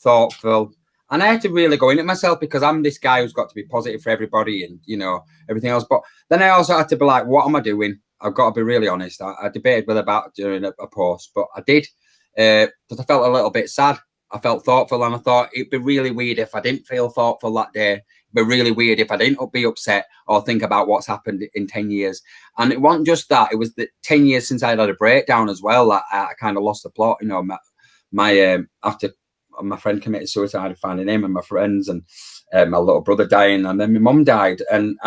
Speaker 3: thoughtful, and I had to really go in it myself, because I'm this guy who's got to be positive for everybody and, you know, everything else. But then I also had to be like, what am I doing? I've got to be really honest. I debated with about doing a post, but I did, because I felt a little bit sad. I felt thoughtful, and I thought it'd be really weird if I didn't feel thoughtful that day. It'd be really weird if I didn't be upset or think about what's happened in 10 years. And it wasn't just that. It was the 10 years since I had a breakdown as well. I kind of lost the plot. You know, after my friend committed suicide, I found him and my friends, and my little brother dying, and then my mum died, and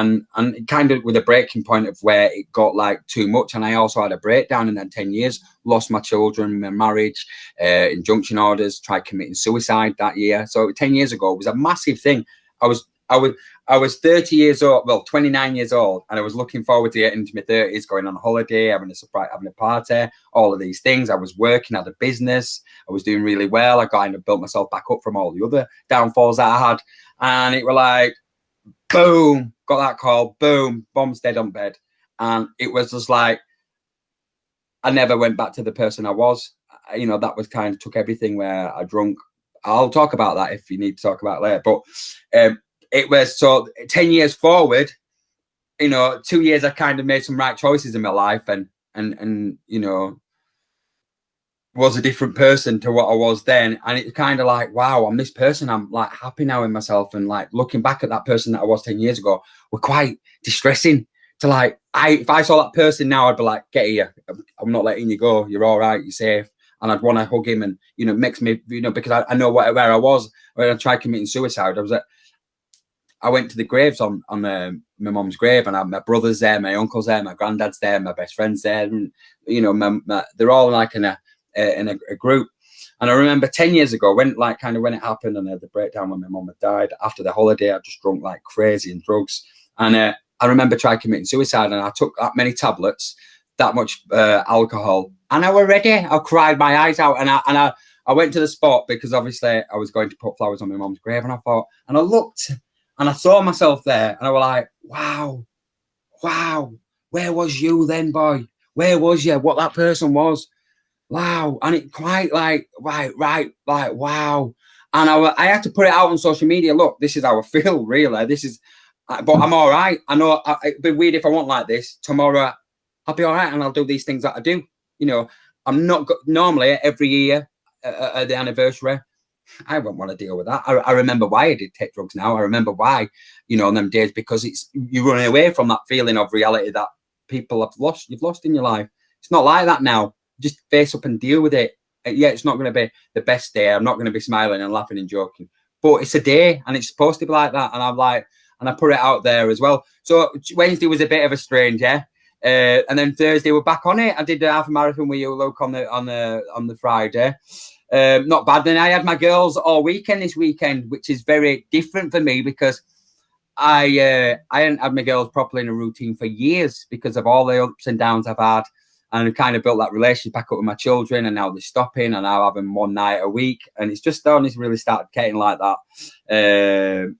Speaker 3: kind of with a breaking point of where it got like too much. And I also had a breakdown in that 10 years, lost my children, my marriage, injunction orders, tried committing suicide that year. So 10 years ago, it was a massive thing. I was 30 years old, well, 29 years old, and I was looking forward to getting into my 30s, going on a holiday, having a surprise, having a party, all of these things. I was working, had a business, I was doing really well. I kind of built myself back up from all the other downfalls that I had. And it were like, boom, got that call, boom, bomb's dead on bed. And it was just like, I never went back to the person I was. You know, that was kind of took everything where I drunk. I'll talk about that if you need to talk about it later. But it was, so 10 years forward, you know, 2 years I kind of made some right choices in my life, and you know, was a different person to what I was then. And it's kind of like, wow, I'm this person. I'm like happy now in myself, and like looking back at that person that I was 10 years ago were quite distressing. To like, if I saw that person now, I'd be like, get here, I'm not letting you go, you're all right, you're safe. And I'd want to hug him, and, you know, makes me, you know, because I know where I was when I tried committing suicide. I went to the graves on my mum's grave, and I had my brother's there, my uncle's there, my granddad's there, my best friend's there, and, you know, they're all like in a group. And I remember 10 years ago, when it happened, and I had the breakdown when my mum had died, after the holiday, I just drunk like crazy and drugs. And I remember trying committing suicide, and I took that many tablets, that much alcohol, and I was ready. I cried my eyes out, and I went to the spot, because obviously I was going to put flowers on my mum's grave, and I thought, and I looked, and I saw myself there, and I was like, wow, where was you then, boy? Where was you? What that person was? Wow. And it quite like, right, like, wow. And I had to put it out on social media. Look, this is how I feel, really. This is, but I'm all right. I know it'd be weird if I wasn't like this. Tomorrow, I'll be all right, and I'll do these things that I do. You know, I'm not normally every year at the anniversary, I won't want to deal with that. I remember why I did take drugs now. I remember why, you know, on them days, because you're running away from that feeling of reality that people you've lost in your life. It's not like that now. Just face up and deal with it. Yeah, it's not going to be the best day. I'm not going to be smiling and laughing and joking, but it's a day, and it's supposed to be like that. And I'm like, and I put it out there as well. So Wednesday was a bit of a strange, yeah. And then Thursday we're back on it. I did the half marathon with you, Luke, on the Friday. Not bad. Then I had my girls all weekend this weekend, which is very different for me, because I hadn't had my girls properly in a routine for years because of all the ups and downs I've had. and kind of built that relationship back up with my children, and now they're stopping, and now having one night a week, and it's just only really started getting like that.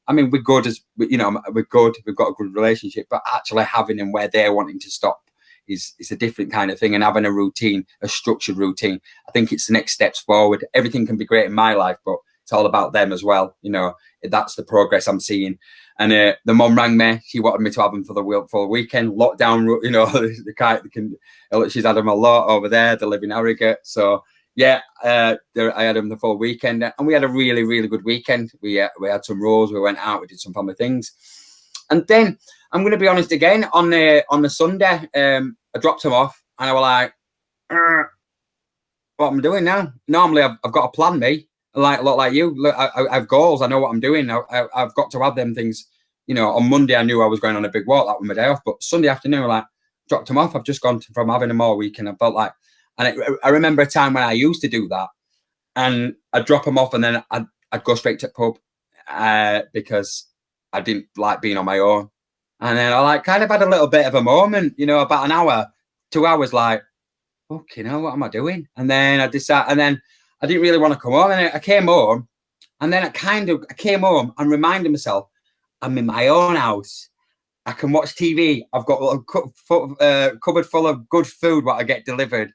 Speaker 3: I mean, we're good as we're good. We've got a good relationship, but actually having them where they're wanting to stop is a different kind of thing. And having a routine, a structured routine, I think it's the next steps forward. Everything can be great in my life, but it's all about them as well. That's the progress I'm seeing. And the mum rang me. She wanted me to have them for the weekend. Lockdown, she's had them a lot over there. They live in Harrogate. So, yeah, I had them the full weekend. And we had a really, really good weekend. We had some rolls. We went out. We did some family things. And then, I'm going to be honest again, on the Sunday, I dropped them off. And I was like, what am I doing now? Normally, I've got a plan, me. Like you, look, I have goals. I know what I'm doing. I've got to have them things. On Monday, I knew I was going on a big walk. That was my day off. But Sunday afternoon, I dropped them off. I've just gone from having them all weekend. I felt like, and I remember a time when I used to do that, and I'd drop them off, and then I'd go straight to the pub because I didn't like being on my own. And then I kind of had a little bit of a moment, about an hour, 2 hours, like, okay, what am I doing? And then I decided, and then I didn't really want to come home. And I came home, and then I came home and reminded myself, I'm in my own house. I can watch TV. I've got a cupboard full of good food what I get delivered.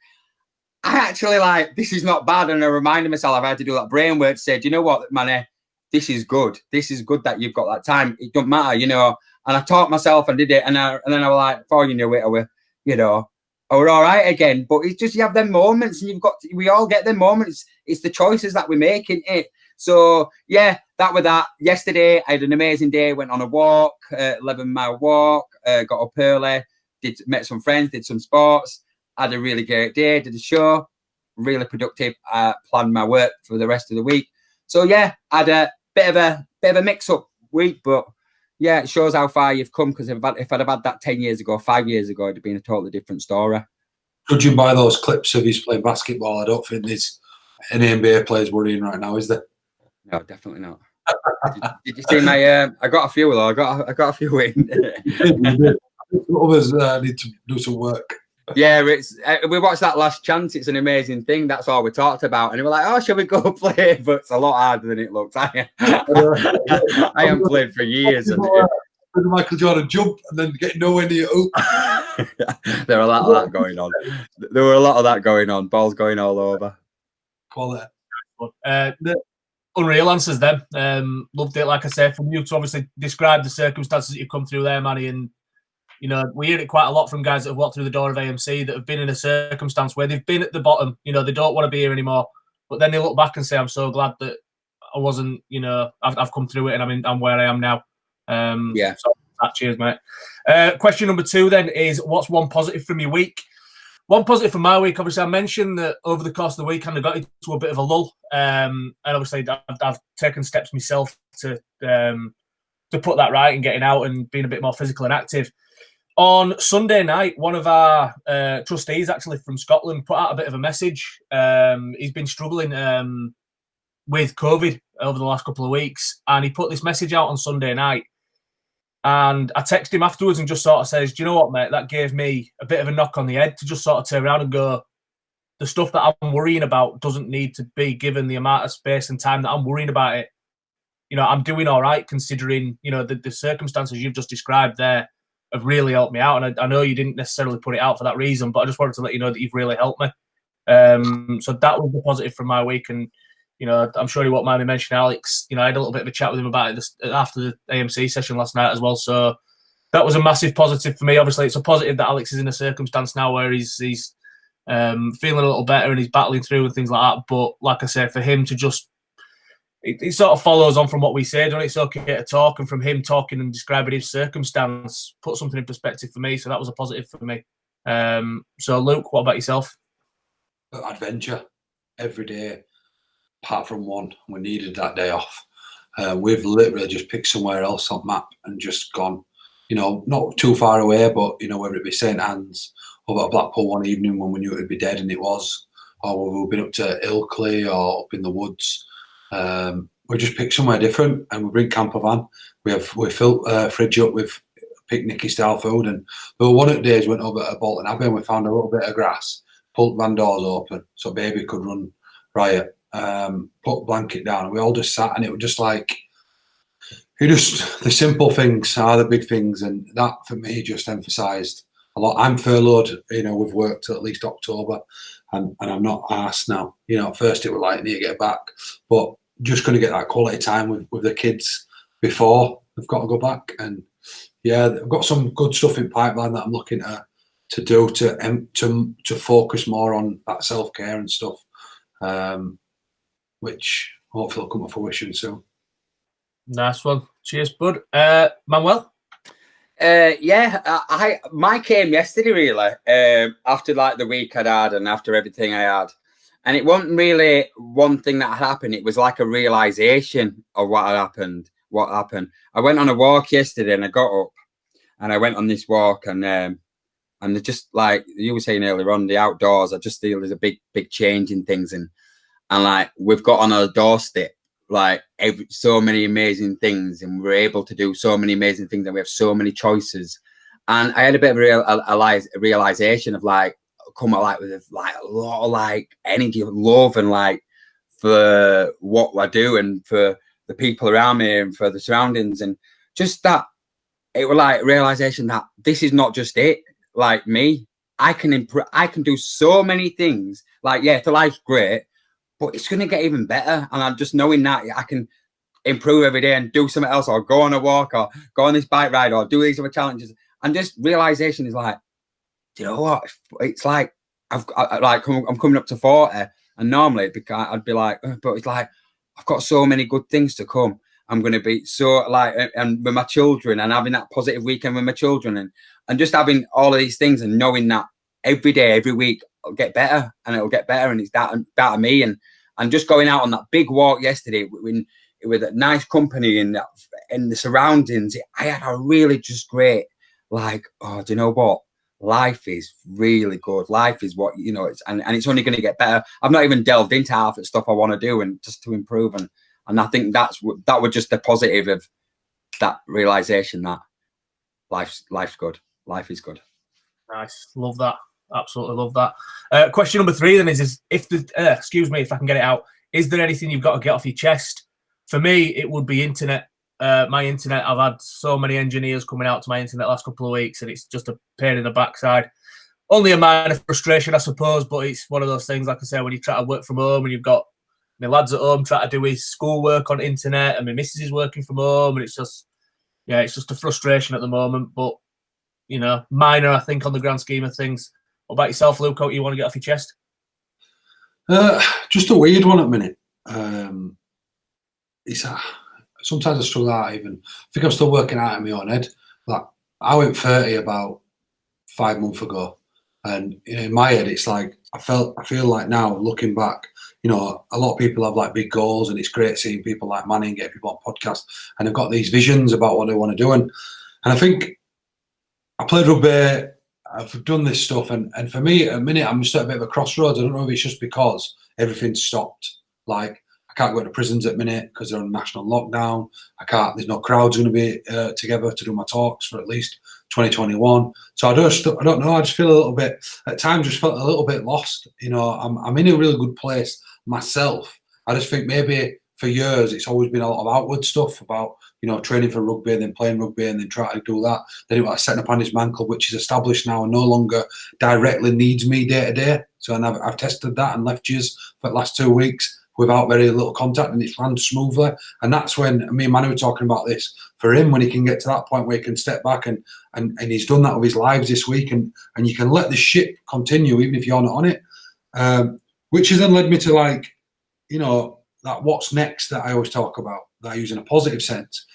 Speaker 3: I actually this is not bad. And I reminded myself, I've had to do that brain work to say, do you know what, Manny? This is good. This is good that you've got that time. It don't matter, And I taught myself and did it. And then I was like, before you knew it, I were all right again. But it's just, you have them moments, and we all get them moments. It's the choices that we make, isn't it? So, yeah, that was that. Yesterday, I had an amazing day. Went on a walk, 11-mile walk, got up early, met some friends, did some sports, had a really great day, did a show, really productive, planned my work for the rest of the week. So, yeah, I had a bit of a mix-up week, but, yeah, it shows how far you've come, because if I'd have had that 10 years ago, 5 years ago, it'd have been a totally different story.
Speaker 2: Judging by those clips of his playing basketball, I don't think there's any NBA players worrying right now, is there?
Speaker 3: No, definitely not. Did you see my? I got a few though. I got a few in.
Speaker 2: Others need to do some work.
Speaker 3: Yeah, we watched that Last Chance. It's an amazing thing. That's all we talked about, and we were like, "Oh, shall we go play?" But it's a lot harder than it looks. I haven't played for years.
Speaker 2: Michael Jordan jump and then get nowhere near hoop.
Speaker 3: There were a lot of that going on. There were a lot of that going on. Balls going all over.
Speaker 2: Quality.
Speaker 4: The unreal answers then. Loved it, like I said, from you to obviously describe the circumstances that you've come through there, Manny. And, we hear it quite a lot from guys that have walked through the door of AMC that have been in a circumstance where they've been at the bottom. They don't want to be here anymore. But then they look back and say, I'm so glad that I wasn't, I've come through it, and I'm where I am now.
Speaker 3: Yeah.
Speaker 4: So, cheers, mate. Question number 2 then is, what's one positive from your week? One positive from my week, obviously, I mentioned that over the course of the weekend, I got into a bit of a lull. And obviously, I've taken steps myself to put that right and getting out and being a bit more physical and active. On Sunday night, one of our trustees, actually from Scotland, put out a bit of a message. He's been struggling with COVID over the last couple of weeks, and he put this message out on Sunday night. And I texted him afterwards and just sort of says, do you know what, mate? That gave me a bit of a knock on the head to just sort of turn around and go, the stuff that I'm worrying about doesn't need to be given the amount of space and time that I'm worrying about it. I'm doing all right considering, the circumstances you've just described there have really helped me out. And I know you didn't necessarily put it out for that reason, but I just wanted to let you know that you've really helped me. So that was the positive from my week. And, I'm sure he won't mind me mentioning Alex. I had a little bit of a chat with him about it after the AMC session last night as well. So that was a massive positive for me. Obviously, it's a positive that Alex is in a circumstance now where he's feeling a little better and he's battling through and things like that. But like I said, for him to just, it sort of follows on from what we said, and it's okay to talk, and from him talking and describing his circumstance, put something in perspective for me. So that was a positive for me. So Luke, what about yourself?
Speaker 2: Adventure every day. Apart from one, we needed that day off. We've literally just picked somewhere else on map and just gone, not too far away, but, whether it be St. Anne's or at Blackpool one evening when we knew it would be dead, and it was, or we've been up to Ilkley or up in the woods. We just pick somewhere different, and we bring camper van. We fill fridge up with picnicky style food. And there were one of the days went over to Bolton Abbey and we found a little bit of grass, pulled van doors open so baby could run riot, put blanket down, and we all just sat, and it was just like, the simple things are the big things, and that for me just emphasised a lot. I'm furloughed, we've worked till at least October, and I'm not arsed now. At first it was like, need to get back, but just going to get that quality time with the kids before they've got to go back. And yeah, I've got some good stuff in pipeline that I'm looking to do to focus more on that self-care and stuff, which hopefully will come to fruition soon.
Speaker 4: Nice one. Cheers, bud. Manuel?
Speaker 3: Mine came yesterday, really, after like the week I'd had and after everything I had. And it wasn't really one thing that happened. It was like a realization of what happened. I went on a walk yesterday and I got up and I went on this walk, and just like you were saying earlier on, the outdoors, I just feel there's a big change in things. And like we've got on our doorstep, like so many amazing things, and we're able to do so many amazing things, and we have so many choices. And I had a bit of a realization of like, come out like with like a lot of like energy, love, and like for what I do and for the people around me and for the surroundings, and just that it was like realization that this is not just it. Like me, I can improve. I can do so many things. Like the life's great, but it's going to get even better. And I'm just knowing that I can improve every day and do something else, or go on a walk, or go on this bike ride, or do these other challenges. And just realization is like, do you know what? It's like I'm coming up to 40, and normally I'd be like, but it's like I've got so many good things to come. I'm going to be so like, and with my children, and having that positive weekend with my children, and just having all of these things, and knowing that every day, every week, it'll get better, and it'll get better, and it's that of me, and just going out on that big walk yesterday with a nice company and the surroundings. I had a really just great, like, oh, do you know what? Life is really good. Life is what, it's, and it's only going to get better. I've not even delved into half the stuff I want to do and just to improve. And I think that was just the positive of that realization that life's good. Life is good.
Speaker 4: Nice. Love that. Absolutely love that. Question number 3 then is if excuse me if I can get it out, is there anything you've got to get off your chest? For me, it would be internet. My internet, I've had so many engineers coming out to my internet last couple of weeks, and it's just a pain in the backside. Only a minor frustration, I suppose, but it's one of those things, like I say, when you try to work from home and you've got my lad's at home trying to do his schoolwork on internet, and my missus is working from home, and it's just a frustration at the moment, but, minor, I think, on the grand scheme of things. What about yourself, Luke? What you want to get off your chest?
Speaker 2: Just a weird one at the minute. Sometimes I struggle out even. I think I'm still working out in my own head. Like, I went 30 about 5 months ago, and in my head, it's like I feel like now looking back, a lot of people have like big goals, and it's great seeing people like Manny and get people on podcasts, and they've got these visions about what they want to do. And I think I played rugby. I've done this stuff, and for me, at a minute, I'm just at a bit of a crossroads. I don't know if it's just because everything's stopped. Like, I can't go to prisons at the minute because they're on national lockdown. There's no crowds going to be together to do my talks for at least 2021. So I don't know. I just feel a little bit, at times, just felt a little bit lost. I'm in a really good place myself. I just think maybe for years it's always been a lot of outward stuff about, training for rugby and then playing rugby and then trying to do that. Then it was setting up ANDYSMANCLUB, which is established now and no longer directly needs me day to day. So I've tested that and left Giz for the last 2 weeks without very little contact, and it's ran smoothly. And that's when me and Manny were talking about this. For him, when he can get to that point where he can step back and he's done that with his lives this week, and you can let the ship continue even if you're not on it. Which has then led me to like, that what's next that I always talk about, that I use in a positive sense.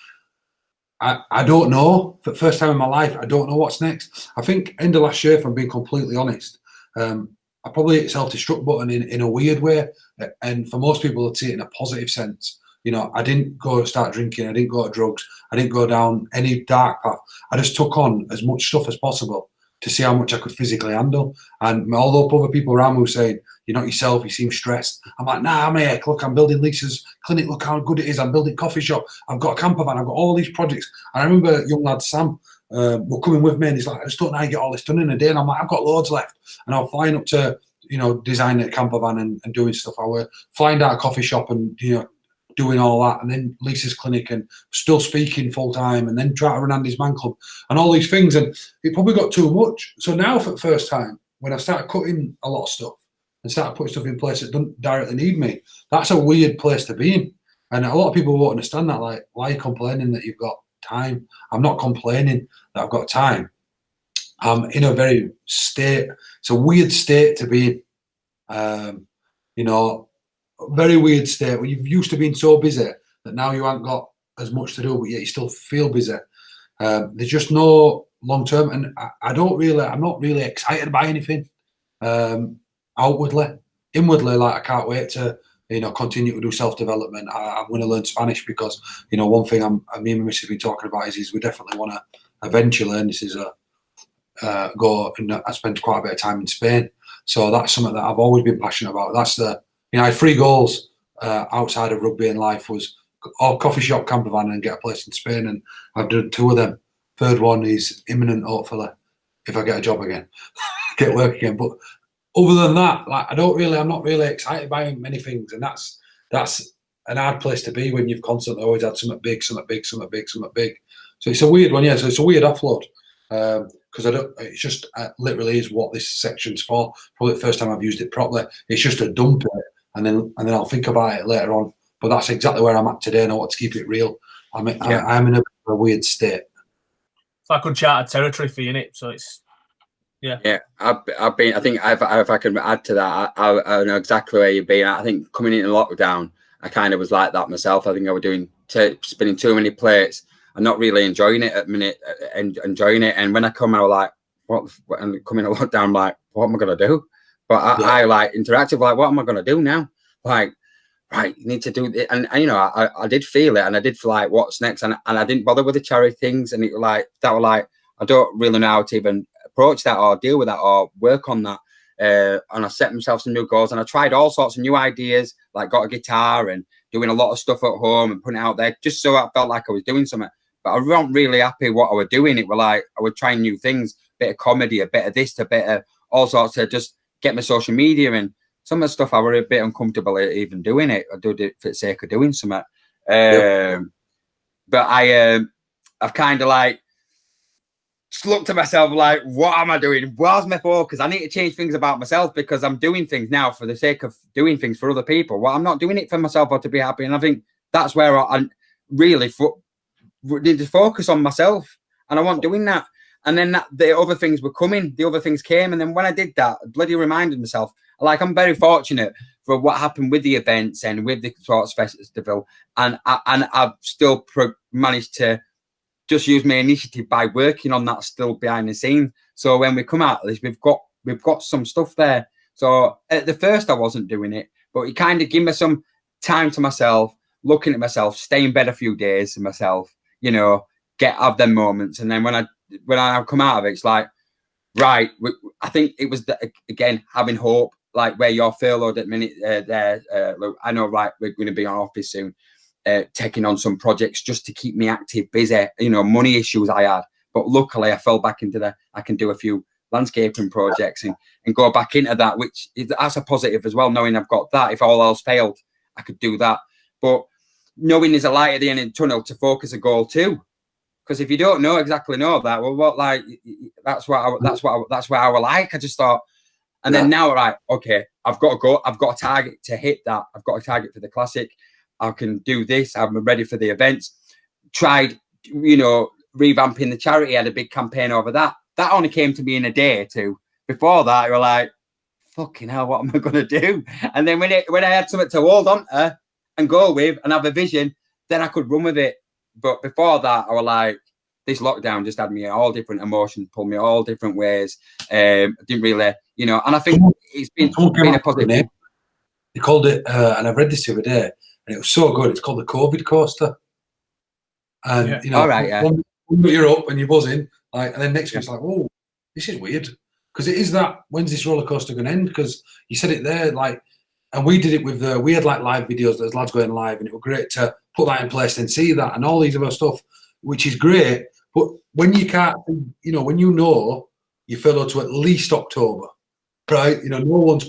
Speaker 2: I don't know. For the first time in my life, I don't know what's next. I think end of last year, if I'm being completely honest, I probably hit self-destruct button in a weird way. And for most people, they'd see it in a positive sense. I didn't go start drinking. I didn't go to drugs. I didn't go down any dark path. I just took on as much stuff as possible to see how much I could physically handle. And although other people around me were saying, you're not yourself, you seem stressed. I'm like, nah, mate, look, I'm building Lisa's clinic. Look how good it is. I'm building coffee shop. I've got a camper van. I've got all these projects. And I remember young lad Sam were coming with me, and he's like, I just don't know how you get all this done in a day. And I'm like, I've got loads left. And I'm flying up to, you know, designing a camper van and doing stuff. I were flying down a coffee shop and, you know, doing all that. And then Lisa's clinic and still speaking full time, and then trying to run Andy's Man Club and all these things. And it probably got too much. So now for the first time, when I started cutting a lot of stuff and started putting stuff in place that don't directly need me, that's a weird place to be in. And a lot of people won't understand that. Like, why are you complaining that you've got time? I'm not complaining that I've got time. I'm in a very state. It's a weird state to be in. You know, a very weird state where you've used to being so busy that now you haven't got as much to do, but yet you still feel busy. There's just no long term, and I'm not really excited by anything outwardly. Inwardly, like, I can't wait to, you know, continue to do self-development. I'm going to learn Spanish because, you know, one thing me and my missus have been talking about is we definitely want to eventually, and this is go and I spent quite a bit of time in Spain. So that's something that I've always been passionate about. That's the, you know, I had 3 goals outside of rugby and life was coffee shop, camper van, and get a place in Spain. And I've done 2 of them. 3rd one is imminent, hopefully, if I get a job again, get work again. But other than that, like, I'm not really excited by many things, and that's an hard place to be when you've constantly always had something big. So it's a weird one, yeah. So it's a weird offload because it's just literally is what this section's for. Probably the first time I've used it properly. It's just to dump it, and then I'll think about it later on. But that's exactly where I'm at today, and I want to keep it real. I'm in a weird state.
Speaker 4: It's like uncharted territory for you, innit? So it's. Yeah.
Speaker 3: I've been. I think if I can add to that, I know exactly where you've been. I think coming into lockdown, I kind of was like that myself. I think I was spinning too many plates and not really enjoying it at the minute, and enjoying it. And when I come out, like, and coming into lockdown, I'm like, what am I gonna do? But I like interactive, like, what am I gonna do now? Like, right, you need to do it. And you know, I did feel it, and I did feel like, what's next? And I didn't bother with the charity things, and it was like that. Were like, I don't really know how to even approach that or deal with that or work on that. And I set myself some new goals, and I tried all sorts of new ideas, like got a guitar and doing a lot of stuff at home and putting it out there just so I felt like I was doing something. But I wasn't really happy what I was doing. It was like I was trying new things, a bit of comedy, a bit of this, a bit of all sorts to just get my social media. And some of the stuff I was a bit uncomfortable even doing it. I do it for the sake of doing something. But I've kind of like just looked at myself like, what am I doing? Where's my focus? I need to change things about myself because I'm doing things now for the sake of doing things for other people. Well, I'm not doing it for myself or to be happy. And I think that's where I really need to focus on myself. And I wasn't doing that. And then the other things were coming. The other things came. And then when I did that, I bloody reminded myself, like, I'm very fortunate for what happened with the events and with the Sports Festival. And I've still managed to just use my initiative by working on that still behind the scenes. So when we come out of this, we've got some stuff there. So at the first I wasn't doing it, but it kind of gave me some time to myself, looking at myself, stay in bed a few days to myself, you know, have them moments. And then when I come out of it, it's like, right, I think it was again having hope, like where you're furloughed at the minute there. Look, I know, right, we're going to be on office soon. Taking on some projects just to keep me active, busy, you know, money issues I had. But luckily I fell back into I can do a few landscaping projects and go back into that, which that's a positive as well, knowing I've got that. If all else failed, I could do that. But knowing there's a light at the end of the tunnel to focus a goal too. Because if you don't exactly know that, well, what, like, that's where I was like, I just thought, and then now, right, okay, I've got to go, I've got a target to hit that. I've got a target for the classic. I can do this. I'm ready for the events. Tried, you know, revamping the charity. Had a big campaign over that. That only came to me in a day or two. Before that, you were like, fucking hell, what am I going to do? And then when I had something to hold on to and go with and have a vision, then I could run with it. But before that, I was like, this lockdown just had me all different emotions, pulled me all different ways. Didn't really, you know, and I think it's been a positive.
Speaker 2: They called it, and I've read this the other day, and it was so good. It's called the COVID coaster. And you know, one minute you're up and you're buzzing, like, and then next week's like, oh, this is weird, because it is that. When's this roller coaster going to end? Because you said it there, like, and we did it with we had like live videos. There's lads going live, and it was great to put that in place and see that and all these other stuff, which is great. But when you can't, you know, when you know you follow to at least October, right? You know, no one's,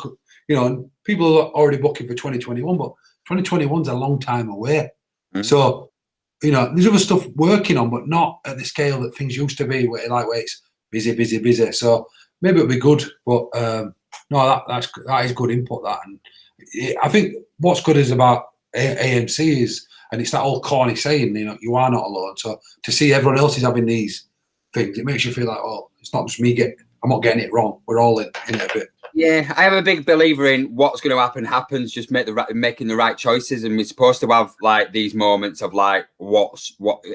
Speaker 2: you know, people are already booking for 2021, but 2021's a long time away. So, you know, there's other stuff working on, but not at the scale that things used to be, where it's busy. So maybe it'll be good, but no, that is good input. That, and I think what's good is about AMC is, and it's that old corny saying, you know, you are not alone. So to see everyone else is having these things, it makes you feel like, oh, it's not just me I'm not getting it wrong. We're all in it a bit.
Speaker 3: Yeah, I am a big believer in what's going to happen happens. Just making the right choices, and we're supposed to have like these moments of like what.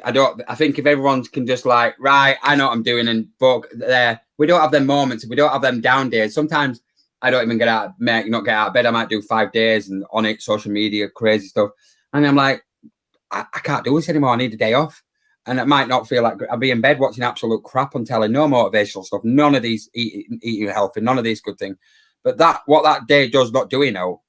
Speaker 3: I think if everyone can just like, right, I know what I'm doing, and but there we don't have them moments. If we don't have them down days, sometimes I don't even not get out of bed. I might do 5 days and on it, social media, crazy stuff, and I'm like, I can't do this anymore. I need a day off. And it might not feel like I'll be in bed watching absolute crap on telly, no motivational stuff, none of these eating healthy, none of these good things. But what that day does not do, you know,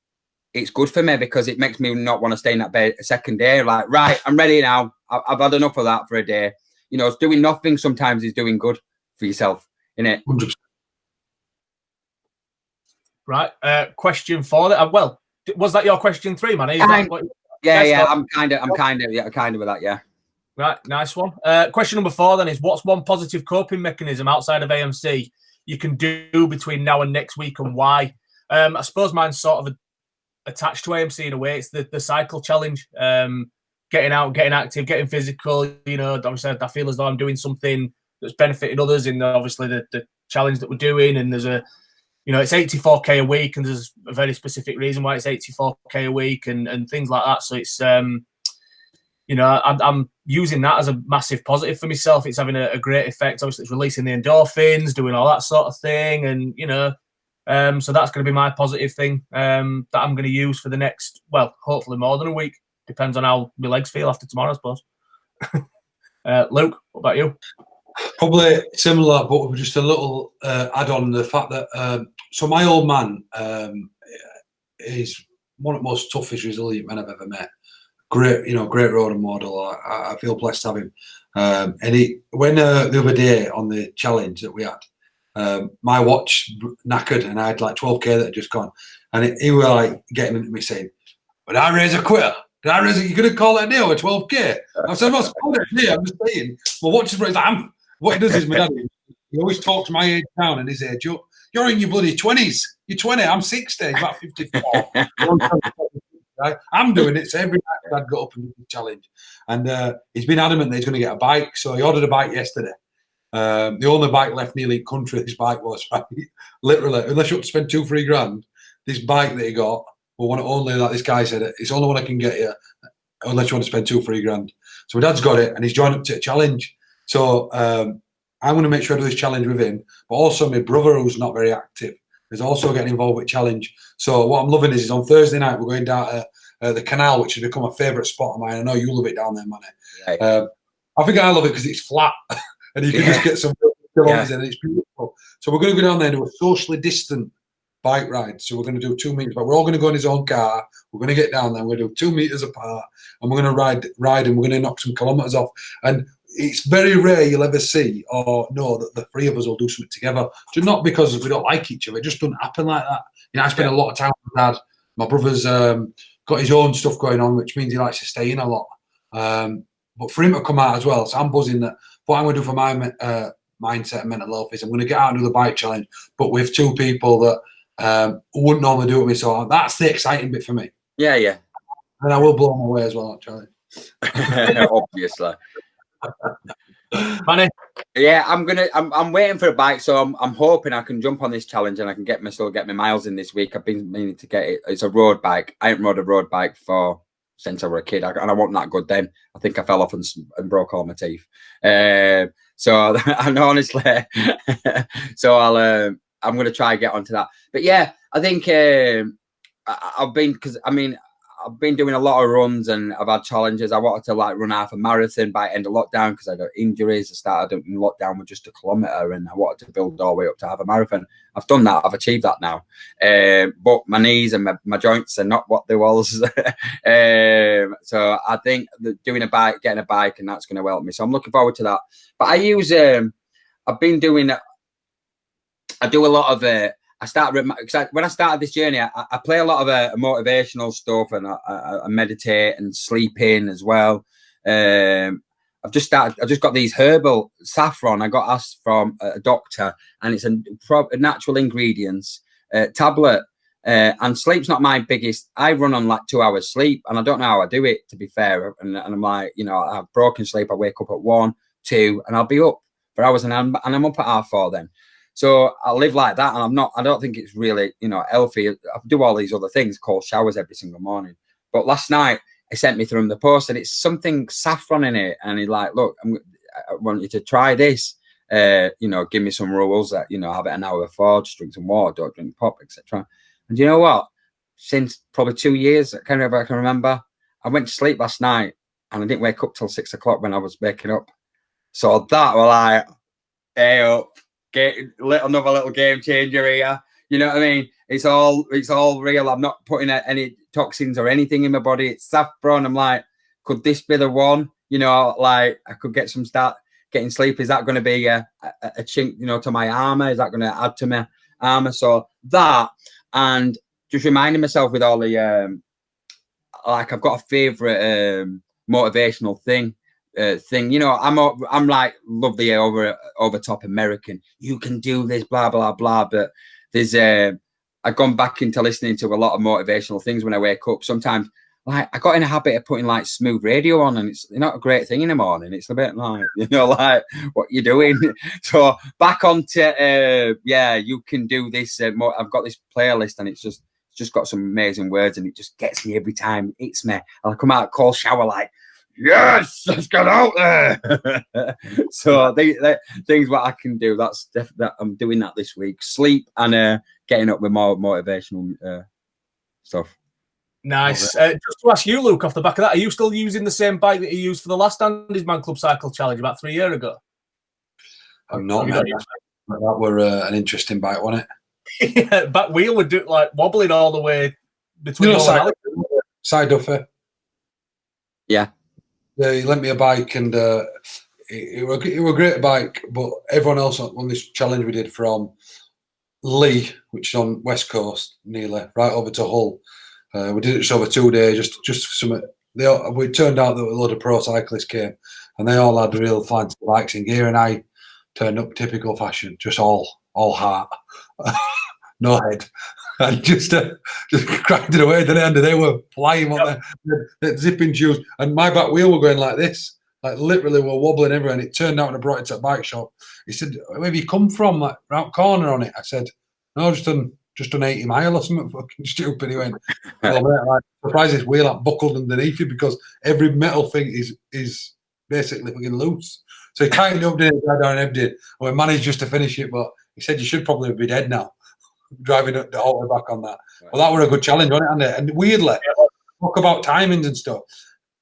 Speaker 3: it's good for me because it makes me not want to stay in that bed a second day. Like, right, I'm ready now. I've had enough of that for a day. You know, it's doing nothing sometimes is doing good for yourself, innit?
Speaker 2: 100%.
Speaker 4: Right. Question 4. Well, was that your question 3, Manny?
Speaker 3: Yeah. I'm kind of with that. Yeah.
Speaker 4: Right, nice one. Question number 4 then is, what's one positive coping mechanism outside of AMC you can do between now and next week, and why? I suppose mine's sort of attached to AMC in a way. It's the cycle challenge, getting out, getting active, getting physical. You know, obviously I feel as though I'm doing something that's benefiting others in obviously the challenge that we're doing, and there's you know, it's 84k a week, and there's a very specific reason why it's 84k a week, and things like that. So it's you know, I'm using that as a massive positive for myself. It's having a great effect. Obviously, it's releasing the endorphins, doing all that sort of thing. And, you know, so that's going to be my positive thing that I'm going to use for the next, well, hopefully more than a week. Depends on how my legs feel after tomorrow, I suppose. Luke, what about you?
Speaker 2: Probably similar, but with just a little add on the fact that, so my old man is one of the most toughest, resilient men I've ever met. Great, you know, great role model. I feel blessed to have him. And when the other day on the challenge that we had, my watch knackered and I had like 12k that had just gone. And he was like getting into me saying, "But I raise a quitter. Did I raise it? You're going to call it a deal with 12k?" I said, "I'm not calling it a deal. I'm just saying." My watch is like, what he does is, my dad, he always talks my age down and his age up. You're in your bloody 20s. You're 20. I'm 60. He's about 54. Right? I'm doing it, so every night I'd go up and do the challenge. And he's been adamant that he's going to get a bike, so he ordered a bike yesterday. The only bike left nearly country, this bike was. Right? Literally, unless you have to spend 2-3 grand, this bike that he got, well, one only, like this guy said, it's the only one I can get you, unless you want to spend 2-3 grand. So my dad's got it, and he's joined up to a challenge. So I'm going to make sure I do this challenge with him, but also my brother, who's not very active, is also getting involved with challenge. So what I'm loving is on Thursday night, we're going down to the canal, which has become a favourite spot of mine. I know you love it down there, Manny. Right. I think I love it because it's flat and you can just get some kilometers in, and it's beautiful. So we're going to go down there and do a socially distant bike ride. So we're going to do 2 meters, but we're all going to go in his own car. We're going to get down there. We're going to do 2 meters apart, and we're going to ride, and we're going to knock some kilometers off. And it's very rare you'll ever see or know that the 3 of us will do something together. So not because we don't like each other, it just doesn't happen like that. You know, I spend a lot of time with Dad. My brother's got his own stuff going on, which means he likes to stay in a lot. But for him to come out as well, so I'm buzzing that what I'm going to do for my mindset and mental health is I'm going to get out and do the bike challenge, but with 2 people that wouldn't normally do it with me. So that's the exciting bit for me.
Speaker 3: Yeah, yeah.
Speaker 2: And I will blow them away as well, actually.
Speaker 3: Obviously.
Speaker 4: Manny?
Speaker 3: Yeah, I'm waiting for a bike, so I'm hoping I can jump on this challenge and I can still get my miles in this week. I've been meaning to get it. It's a road bike. I haven't rode a road bike since I was a kid, and I wasn't that good then. I think I fell off and broke all my teeth. So and honestly, so I'm going to try and get onto that. But yeah, I think I've been, because I mean, I've been doing a lot of runs and I've had challenges. I wanted to like run half a marathon by end of lockdown because I had injuries. I started in lockdown with just 1 kilometer and I wanted to build all the way up to half a marathon. I've done that. I've achieved that now. But my knees and my joints are not what they was. So I think that getting a bike, and that's going to help me. So I'm looking forward to that. But I use, I've been doing, I do a lot of, when I started this journey, I play a lot of motivational stuff, and I meditate and sleep in as well. I've just got these herbal saffron. I got asked from a doctor, and it's a natural ingredients tablet. And sleep's not my biggest. I run on like 2 hours sleep, and I don't know how I do it, to be fair. And I'm like, you know, I have broken sleep. I wake up at 1, 2, and I'll be up for hours, and I'm up at 4:30 then. So I live like that, and I don't think it's really, you know, healthy. I do all these other things, cold showers every single morning. But last night, he sent me through the post, and it's something saffron in it. And he's like, look, I want you to try this. You know, give me some rules that, you know, have it an hour before, just drink some water, don't drink pop, etc. And you know what? Since probably 2 years, I can remember, I went to sleep last night, and I didn't wake up till 6 o'clock when I was waking up. So that was like, hey up. Another little game changer here. You know what I mean? It's all real. I'm not putting any toxins or anything in my body. It's saffron. I'm like, could this be the one? You know, like I could start getting sleep. Is that going to be a chink, you know, to my armor? Is that going to add to my armor? So that, and just reminding myself with all the like I've got a favorite motivational thing. You know, I'm like, love the over top American, you can do this, blah blah blah. But there's I've gone back into listening to a lot of motivational things when I wake up. Sometimes like I got in a habit of putting like smooth radio on, and it's not a great thing in the morning. It's a bit like, you know, like what you doing. So back onto yeah, you can do this. I've got this playlist, and it's just got some amazing words, and it just gets me every time. It's me. I'll come out cold shower like, yes, let's get out there. So they things what I can do. That's that I'm doing that this week. Sleep and getting up with more motivational stuff.
Speaker 4: Nice. Just to ask you, Luke, off the back of that, are you still using the same bike that you used for the last Andy's Man Club Cycle Challenge about 3 years ago?
Speaker 2: I'm not. That were an interesting bike, wasn't
Speaker 4: it? Yeah, back wheel would do like wobbling all the way between
Speaker 2: side duffer.
Speaker 3: Yeah.
Speaker 2: Yeah, he lent me a bike, and it were a great bike, but everyone else on this challenge we did from Lee, which is on West Coast, nearly, right over to Hull. We did it just over 2 days, just for some. We turned out that a lot of pro cyclists came, and they all had real fancy bikes and gear, and I turned up typical fashion, just all heart, no head. And just cracked it away. Then they were flying on their zipping shoes, and my back wheel were going like this, like literally were wobbling everywhere. And it turned out when I brought it to a bike shop, he said, "Where have you come from? Like round corner on it?" I said, "No, just done 80 mile or something fucking stupid." He went, "Well, mate, like, surprised this wheel like buckled underneath you because every metal thing is basically fucking loose." So he tightened up, did it, down and emptied it. And we managed just to finish it, but he said, "You should probably be dead now." Driving the whole way back on that. Well, that were a good challenge, wasn't it? And weirdly, talk about timings and stuff.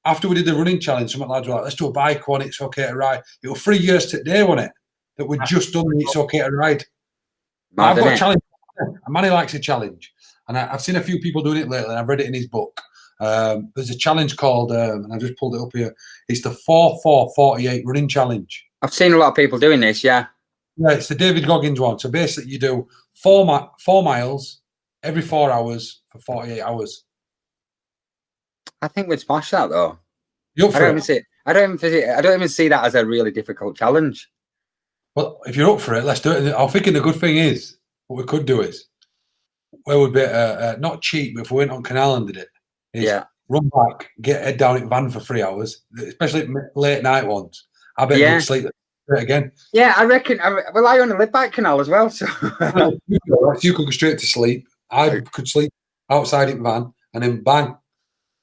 Speaker 2: After we did the running challenge, some lads were like, "Let's do a bike one, it's okay to ride." It was 3 years today, wasn't it? That we'd just done the It's Okay to Ride. I've got a challenge. And Manny likes a challenge. And I've seen a few people doing it lately, and I've read it in his book. There's a challenge called, and I just pulled it up here, it's the 4-4-48 running challenge.
Speaker 3: I've seen a lot of people doing this, yeah.
Speaker 2: Yeah, it's the David Goggins one. So basically you do 4 miles every 4 hours for 48 hours.
Speaker 3: I think we'd smash that though.
Speaker 2: You up for it?
Speaker 3: I don't even see that as a really difficult challenge.
Speaker 2: Well, if you're up for it, let's do it. I'm thinking the good thing is, what we could do is, where would be not cheap, but if we went on Canal and did it, is run back, get head down in van for 3 hours, especially late night ones. I bet you'd sleep again.
Speaker 3: Yeah, I reckon. Well, I only live by Canal as well, so
Speaker 2: you could go straight to sleep. I could sleep outside in van and then bang.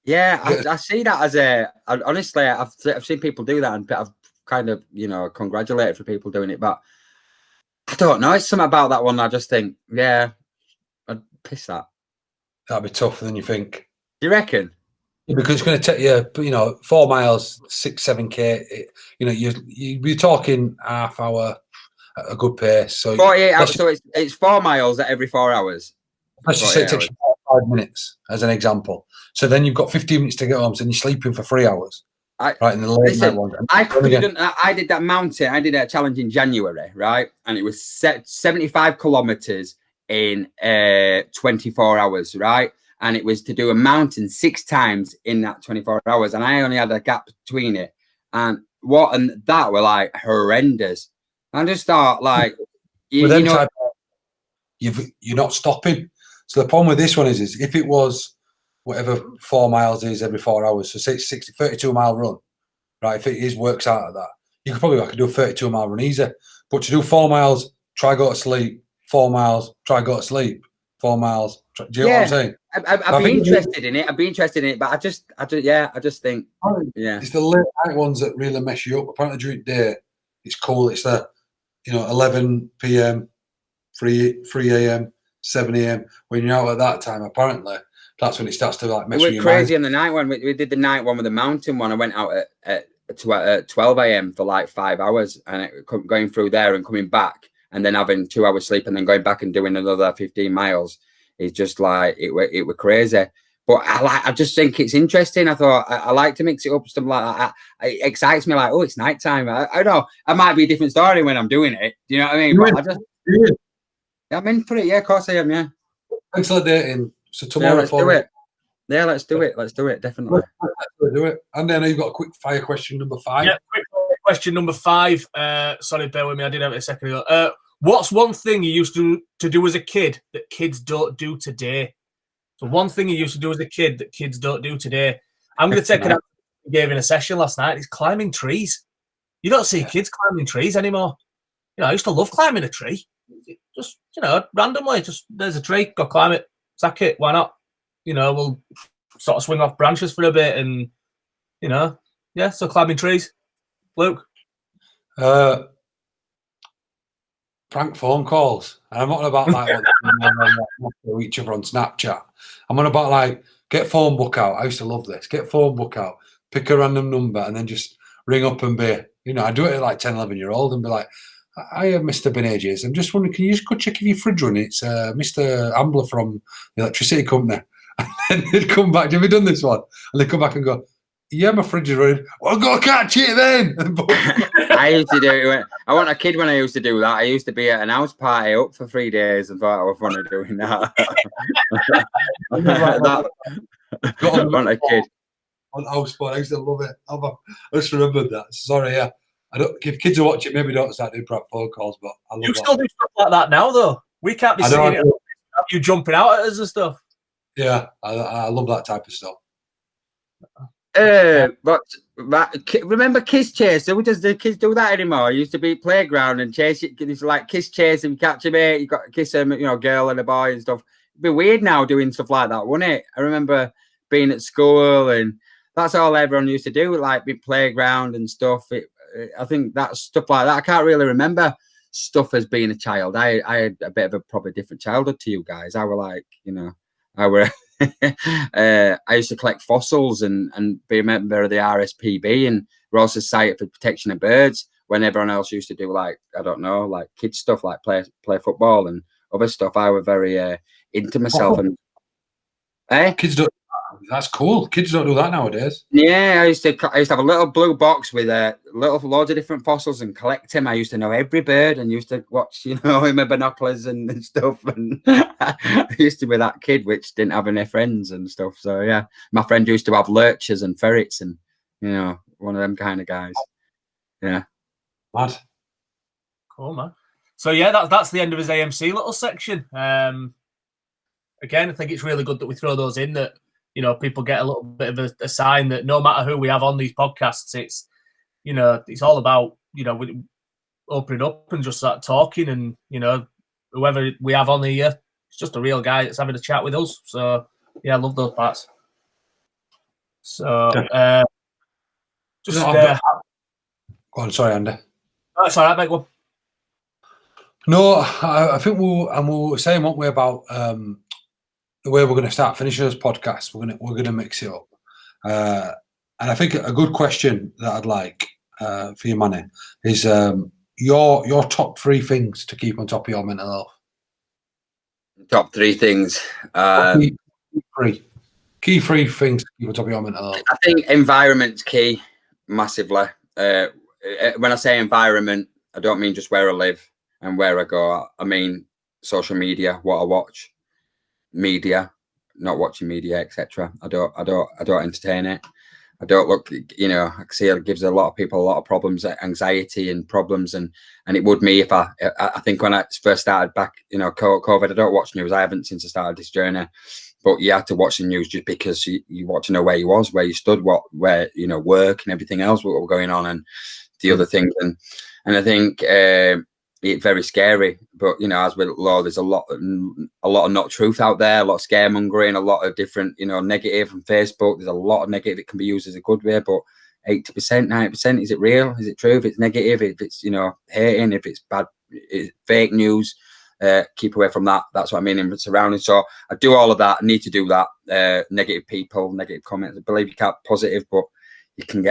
Speaker 3: Yeah, I see that as honestly, I've seen people do that, and I've kind of, you know, congratulated for people doing it, but I don't know. It's something about that one. I just think, yeah, I'd piss that.
Speaker 2: That'd be tougher than you think.
Speaker 3: Do you reckon?
Speaker 2: Because it's going to take you, 4 miles, 6-7K. You're talking half hour at a good pace. So
Speaker 3: 48 hours. So it's 4 miles at every 4 hours.
Speaker 2: Let's just say it takes you 5 minutes as an example. So then you've got 15 minutes to get home. So then you're sleeping for 3 hours. In the late night one.
Speaker 3: I did that mountain. I did a challenge in January, right? And it was 75 kilometers in 24 hours, right? And it was to do a mountain 6 times in that 24 hours. And I only had a gap between it. And that were like horrendous. I just thought, like, you're
Speaker 2: not stopping. So the problem with this one is if it was whatever 4 miles is every 4 hours, so say it's 32-mile run, right? If it works out at that, you could probably do a 32-mile run easy. But to do 4 miles, try go to sleep. 4 miles, try go to sleep. 4 miles. Do you know what I'm saying?
Speaker 3: I'd be interested in it. I'd be interested in it, but I just think,
Speaker 2: it's the late night ones that really mess you up. Apparently during the day, it's cool. It's the 11 p.m., 3 a.m., 7 a.m. When you're out at that time, apparently that's when it starts to like mess with your mind.
Speaker 3: We're crazy on the night one. We did the night one with the mountain one. I went out at 12 a.m. for like 5 hours, and going through there and coming back, and then having 2 hours sleep, and then going back and doing another 15 miles. It's just like it were crazy. But I just think it's interesting. I thought I like to mix it up, stuff like that. It excites me, like, oh, it's nighttime. I don't know. It might be a different story when I'm doing it. Do you know what I mean? But I'm in for it. Yeah, of course I am. Yeah.
Speaker 2: Thanks for dating. So tomorrow,
Speaker 3: let's do it. Yeah, let's do it. Let's do it. Definitely.
Speaker 2: Let's do it. And then you've got a quick fire question number 5.
Speaker 4: Yeah, quick question number 5. Sorry, bear with me. I did have it a second ago. What's one thing you used to do as a kid that kids don't do today? So one thing you used to do as a kid that kids don't do today. I'm going to take it out. We gave in a session last night. It's climbing trees. You don't see kids climbing trees anymore. I used to love climbing a tree. Just, randomly, just there's a tree, go climb it, sack it. Why not? We'll sort of swing off branches for a bit and, so climbing trees. Luke?
Speaker 2: Prank phone calls. And I'm not about like what each other on Snapchat. I'm on about like get phone book out. I used to love this. Get phone book out, pick a random number, and then just ring up and be, I do it at like 10, 11-year-old and be like, I am Mr. Benages. I'm just wondering, can you just go check if your fridge running? It's Mr. Ambler from the electricity company. And then they'd come back. Have you done this one? And they'd come back and go, yeah, my fridge is running. Well, go catch it then.
Speaker 3: I used to do it. I wasn't a kid when I used to do that. I used to be at an house party up for 3 days and thought I was funny doing that. I wasn't a kid.
Speaker 2: On house party, I used to love it. I just remembered that. Sorry, yeah. If kids are watching, maybe don't start doing prank phone calls, but I love
Speaker 4: you still do stuff like that now, though. We can't be seeing it. You jumping out at us and stuff.
Speaker 2: Yeah, I love that type of stuff.
Speaker 3: But remember Kiss Chase? So does the kids do that anymore? It used to be playground and chase it. It's like Kiss Chase and catch a mate. You got to kiss them, girl and a boy and stuff. It'd be weird now doing stuff like that, wouldn't it? I remember being at school and that's all everyone used to do, like be playground and stuff. I think that stuff like that. I can't really remember stuff as being a child. I had a bit of a probably different childhood to you guys. I were like, I were. I used to collect fossils and be a member of the RSPB and Royal Society for Protection of Birds when everyone else used to do like, I don't know, like kids stuff like play football and other stuff. I was very into myself. And
Speaker 2: kids don't. That's cool. Kids don't do that nowadays.
Speaker 3: Yeah, I used to have a little blue box with loads of different fossils and collect them. I used to know every bird and used to watch, in my binoculars and stuff. And I used to be that kid which didn't have any friends and stuff. So yeah, my friend used to have lurchers and ferrets and one of them kind of guys. Yeah,
Speaker 2: mad.
Speaker 4: Cool, man. So yeah, that's the end of his AMC little section. Again, I think it's really good that we throw those in that. People get a little bit of a sign that no matter who we have on these podcasts, it's, it's all about, we opening up and just start talking and, whoever we have on here, it's just a real guy that's having a chat with us. So, yeah, I love those parts. So,
Speaker 2: just... Go on, sorry, Andy.
Speaker 4: Oh, it's all right, mate. Go on.
Speaker 2: No, I think we'll say, won't we, about... the way we're going to start finishing this podcast, we're going to mix it up. And I think a good question that I'd like for you, Manny, is your top 3 things to keep on top of your mental health.
Speaker 3: Top 3 things.
Speaker 2: Key three things to keep on top of your mental health.
Speaker 3: I think environment's key, massively. When I say environment, I don't mean just where I live and where I go. I mean social media, what I watch, media, not watching media, etc. I don't entertain it. I don't look, you know, I see it gives a lot of people a lot of problems, anxiety and problems, and it would me if I think when I first started back, you know, COVID, I don't watch news. I haven't since I started this journey, but you had to watch the news just because you want to know where you was, where you stood, where you know, work and everything else, what were going on, and the other things, and I think it's very scary. But you know, as with law, there's a lot of not truth out there, a lot of scaremongering, a lot of different, you know, negative from Facebook. There's a lot of negative. It can be used as a good way, but 80%, 90%, is it real? Is it true? If it's negative, if it's, you know, hating, if it's bad, it's fake news, keep away from that. That's what I mean in surroundings. So I do all of that. I need to do that. Negative people, negative comments. I believe you can't positive, but you can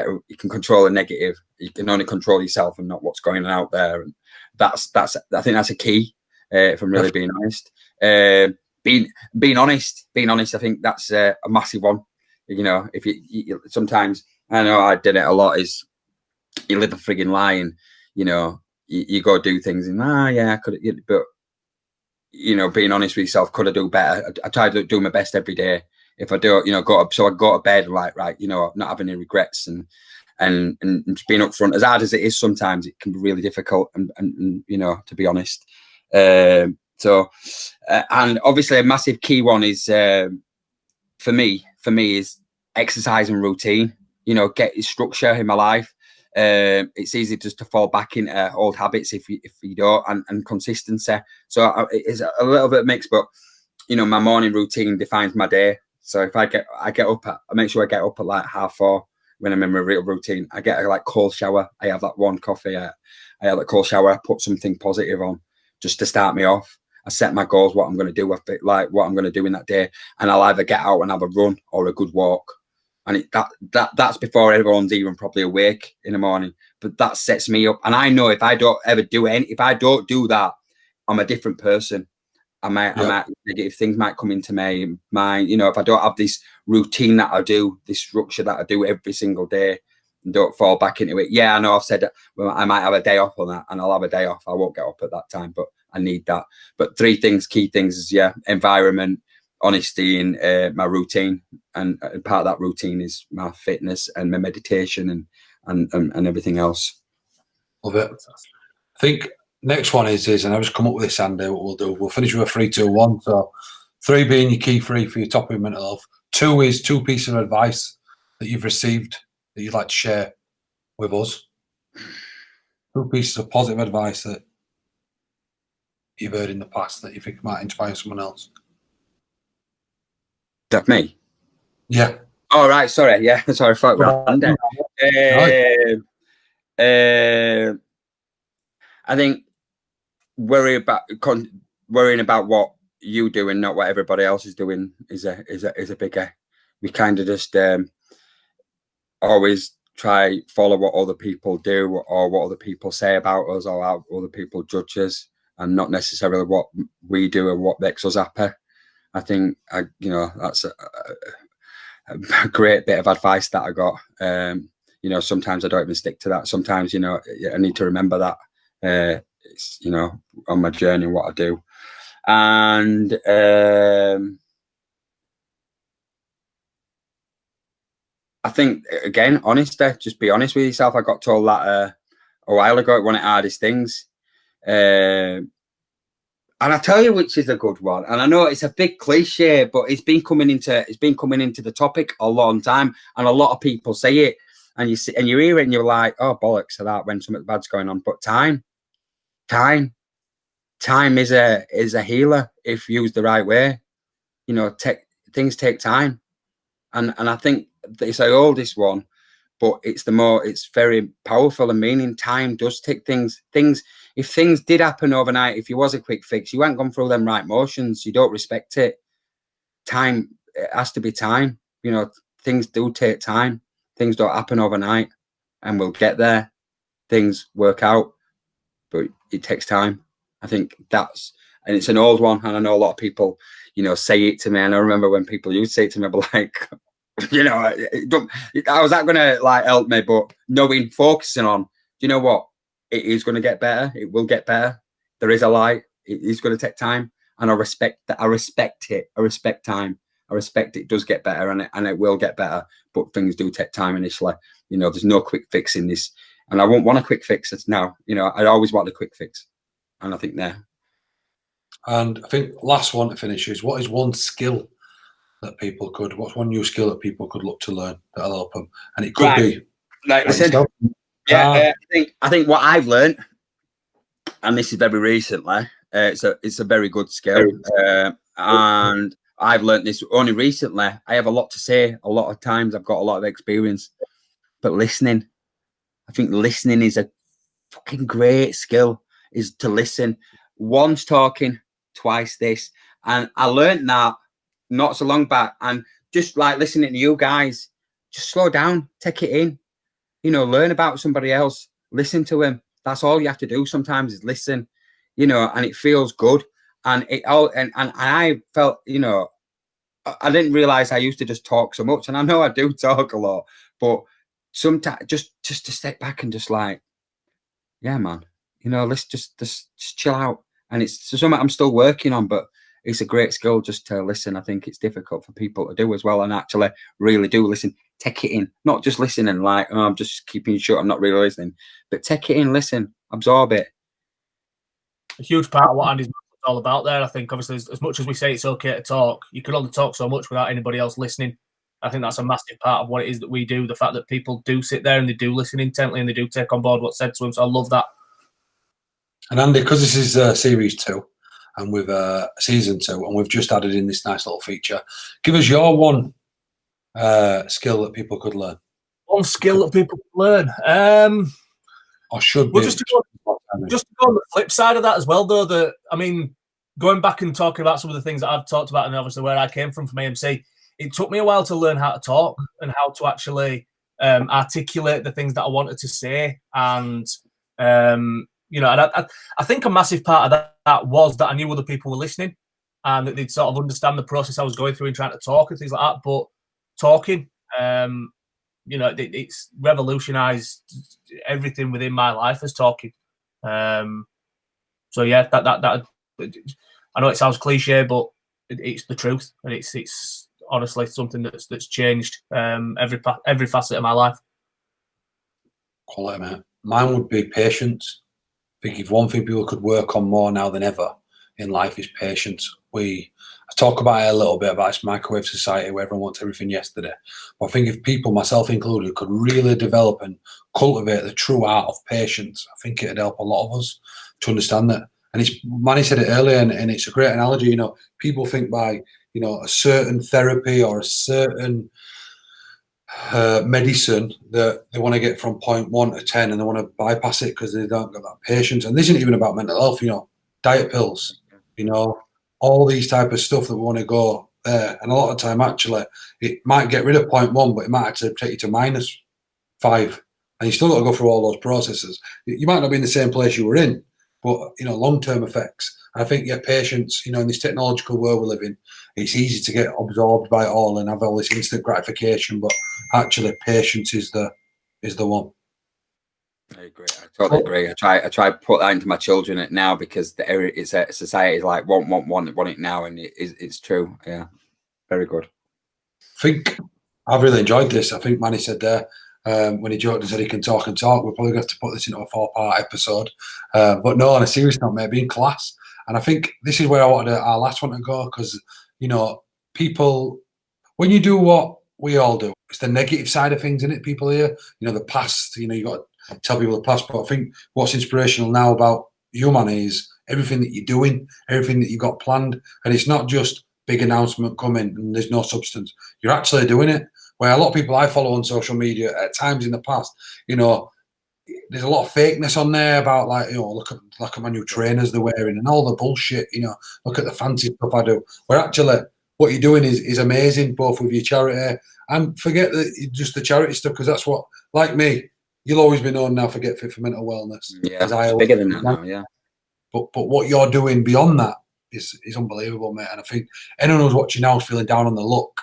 Speaker 3: control the negative. You can only control yourself and not what's going on out there. And that's I think that's a key. If I'm really being honest, being honest. I think that's a massive one. You know, if you sometimes, I know I did it a lot, is you live a frigging lie, and you know, you go do things and yeah, I could, but you know, being honest with yourself, could I do better? I try to do my best every day. If I do, you know, so I go to bed like, right, you know, not having any regrets, and just being upfront. As hard as it is, sometimes it can be really difficult, and you know, to be honest. So and obviously a massive key one is for me is exercise and routine. You know, get structure in my life. It's easy just to fall back into old habits if you don't, and consistency. So it's a little bit mixed, but you know, my morning routine defines my day. So if I get up I make sure I get up at like 4:30 when I'm in my real routine. I get a like cold shower. I have that one coffee. I have that cold shower. I put something positive on just to start me off. I set my goals, what I'm going to do, like what I'm going to do in that day, and I'll either get out and have a run or a good walk. And that's before everyone's even probably awake in the morning. But that sets me up. And I know if I don't do that, I'm a different person. I might negative things might come into my mind. You know, if I don't have this routine that I do, this structure that I do every single day, and don't fall back into it. Yeah, I know I've said that, well, I might have a day off on that, and I'll have a day off. I won't get up at that time, but I need that. But 3 things, key things is, yeah, environment, honesty, and my routine. And part of that routine is my fitness and my meditation and everything else.
Speaker 2: Love it. I think next one is, and I've just come up with this, Andy, what we'll do, we'll finish with a 3, 2, 1. So 3 being your key 3 for your top of your mental health. 2 is 2 pieces of advice that you've received that you'd like to share with us. 2 pieces of positive advice that you've heard in the past that you think might inspire someone else.
Speaker 3: That me?
Speaker 2: Yeah.
Speaker 3: Oh, right. Sorry. Yeah. Sorry. I thought I think worrying about what you do and not what everybody else is doing is a bigger. We kind of just always try follow what other people do or what other people say about us or how other people judge us, and not necessarily what we do and what makes us happy. I think you know, that's a great bit of advice that I got. You know, sometimes I don't even stick to that. Sometimes, you know, I need to remember that. It's, you know, on my journey, what I do. And I think, again, honesty, just be honest with yourself. I got told that a while ago, one of the hardest things. And I tell you which is a good one. And I know it's a big cliche, but it's been coming into the topic a long time, and a lot of people say it, and you hear it, and you're like, oh bollocks to that when something bad's going on. But time is a healer if used the right way. You know, things take time, and I think it's the oldest one, but it's very powerful and meaning. Time does take things. If things did happen overnight, if you was a quick fix, you hadn't gone through them right motions, you don't respect it. Time, it has to be time. You know, things do take time. Things don't happen overnight, and we'll get there. Things work out, but it takes time. I think and it's an old one, and I know a lot of people, you know, say it to me, and I remember when people used to say it to me, but like, you know, how was that going to like help me? But knowing, focusing on, you know what, it is going to get better. It will get better. There is a light. It is going to take time, and I respect that. I respect it. I respect time. I respect it does get better, and it will get better. But things do take time initially. You know, there's no quick fix in this, and I won't want a quick fix now. You know, I always want a quick fix, and I think there.
Speaker 2: And I think last one to finish is, what is one skill that people could, what's one new skill that people could look to learn that'll help them? And it could be
Speaker 3: like listen, I think what I've learned, and this is very recently, it's a very good skill, and I've learned this only recently. I have a lot to say. A lot of times I've got a lot of experience, but listening, I think listening is a fucking great skill, is to listen. Once talking, twice this. And I learned that not so long back. And just like listening to you guys, just slow down, take it in, you know, learn about somebody else, listen to him. That's all you have to do sometimes, is listen, you know, and it feels good. And I felt, you know, I didn't realize I used to just talk so much, and I know I do talk a lot, but sometimes just to step back and just like, yeah, man, you know, let's just chill out. And it's something I'm still working on, but it's a great skill just to listen. I think it's difficult for people to do as well, and actually really do listen, take it in, not just listen and like, oh, I'm just keeping short, I'm not really listening, but take it in, listen, absorb it.
Speaker 4: A huge part of what Andy's all about there. I think obviously as much as we say it's okay to talk, you can only talk so much without anybody else listening. I think that's a massive part of what it is that we do, the fact that people do sit there and they do listen intently and they do take on board what's said to them. So I love that.
Speaker 2: And Andy, because this is series 2 and with season 2, and we've just added in this nice little feature, give us your one skill that people could learn.
Speaker 4: One skill that people could learn.
Speaker 2: Or should
Speaker 4: well,
Speaker 2: be.
Speaker 4: just to go on the flip side of that as well, though, I mean, going back and talking about some of the things that I've talked about, and obviously where I came from AMC, it took me a while to learn how to talk and how to actually articulate the things that I wanted to say. And, you know, I think a massive part of that was that I knew other people were listening and that they'd sort of understand the process I was going through in trying to talk and things like that. But talking, you know, it's revolutionized everything within my life as talking. So yeah, that I know it sounds cliche, but it's the truth, and it's honestly something that's changed every facet of my life.
Speaker 2: Quality, mate. Mine would be patience. I think if one thing people could work on more now than ever in life is patience. I talk about it a little bit, about this microwave society where everyone wants everything yesterday. But I think if people, myself included, could really develop and cultivate the true art of patience, I think it'd help a lot of us to understand that. And Manny said it earlier, and it's a great analogy. You know, people think by, you know, a certain therapy or a certain medicine that they want to get from point 1 to 10, and they want to bypass it because they don't got that patience. And this isn't even about mental health. You know, diet pills. You know, all these type of stuff that we want to go there. And a lot of the time, actually, it might get rid of point 1, but it might actually take you to -5, and you still got to go through all those processes. You might not be in the same place you were in, but, you know, long-term effects. I think, yeah, patience, you know, in this technological world we live in, it's easy to get absorbed by it all and have all this instant gratification, but actually patience is the one.
Speaker 3: I agree. I totally agree. I try to put that into my children now, because it's a society is like want it now, and it's true. Yeah, very good.
Speaker 2: I think I've really enjoyed this. I think Manny said there, when he joked and said he can talk and talk, we're probably going to have to put this into a 4-part episode. But no, on a serious note, maybe in class. And I think this is where I wanted our last one to go, because, you know, people, when you do what we all do, it's the negative side of things, isn't it? People here, you know, the past, you know, you got to tell people the past. But I think what's inspirational now about you, Manny, is everything that you're doing, everything that you've got planned. And it's not just big announcement coming and there's no substance. You're actually doing it. Where a lot of people I follow on social media at times in the past, you know, there's a lot of fakeness on there about, like, you know, look at my new trainers they're wearing and all the bullshit, you know, look at the fancy stuff I do. Where actually what you're doing is amazing, both with your charity and forget that just the charity stuff, because that's what, like me, you'll always be known now for Get Fit for Mental Wellness.
Speaker 3: Yeah, it's bigger than that now, yeah.
Speaker 2: But what you're doing beyond that is unbelievable, mate. And I think anyone who's watching now is feeling down on the luck.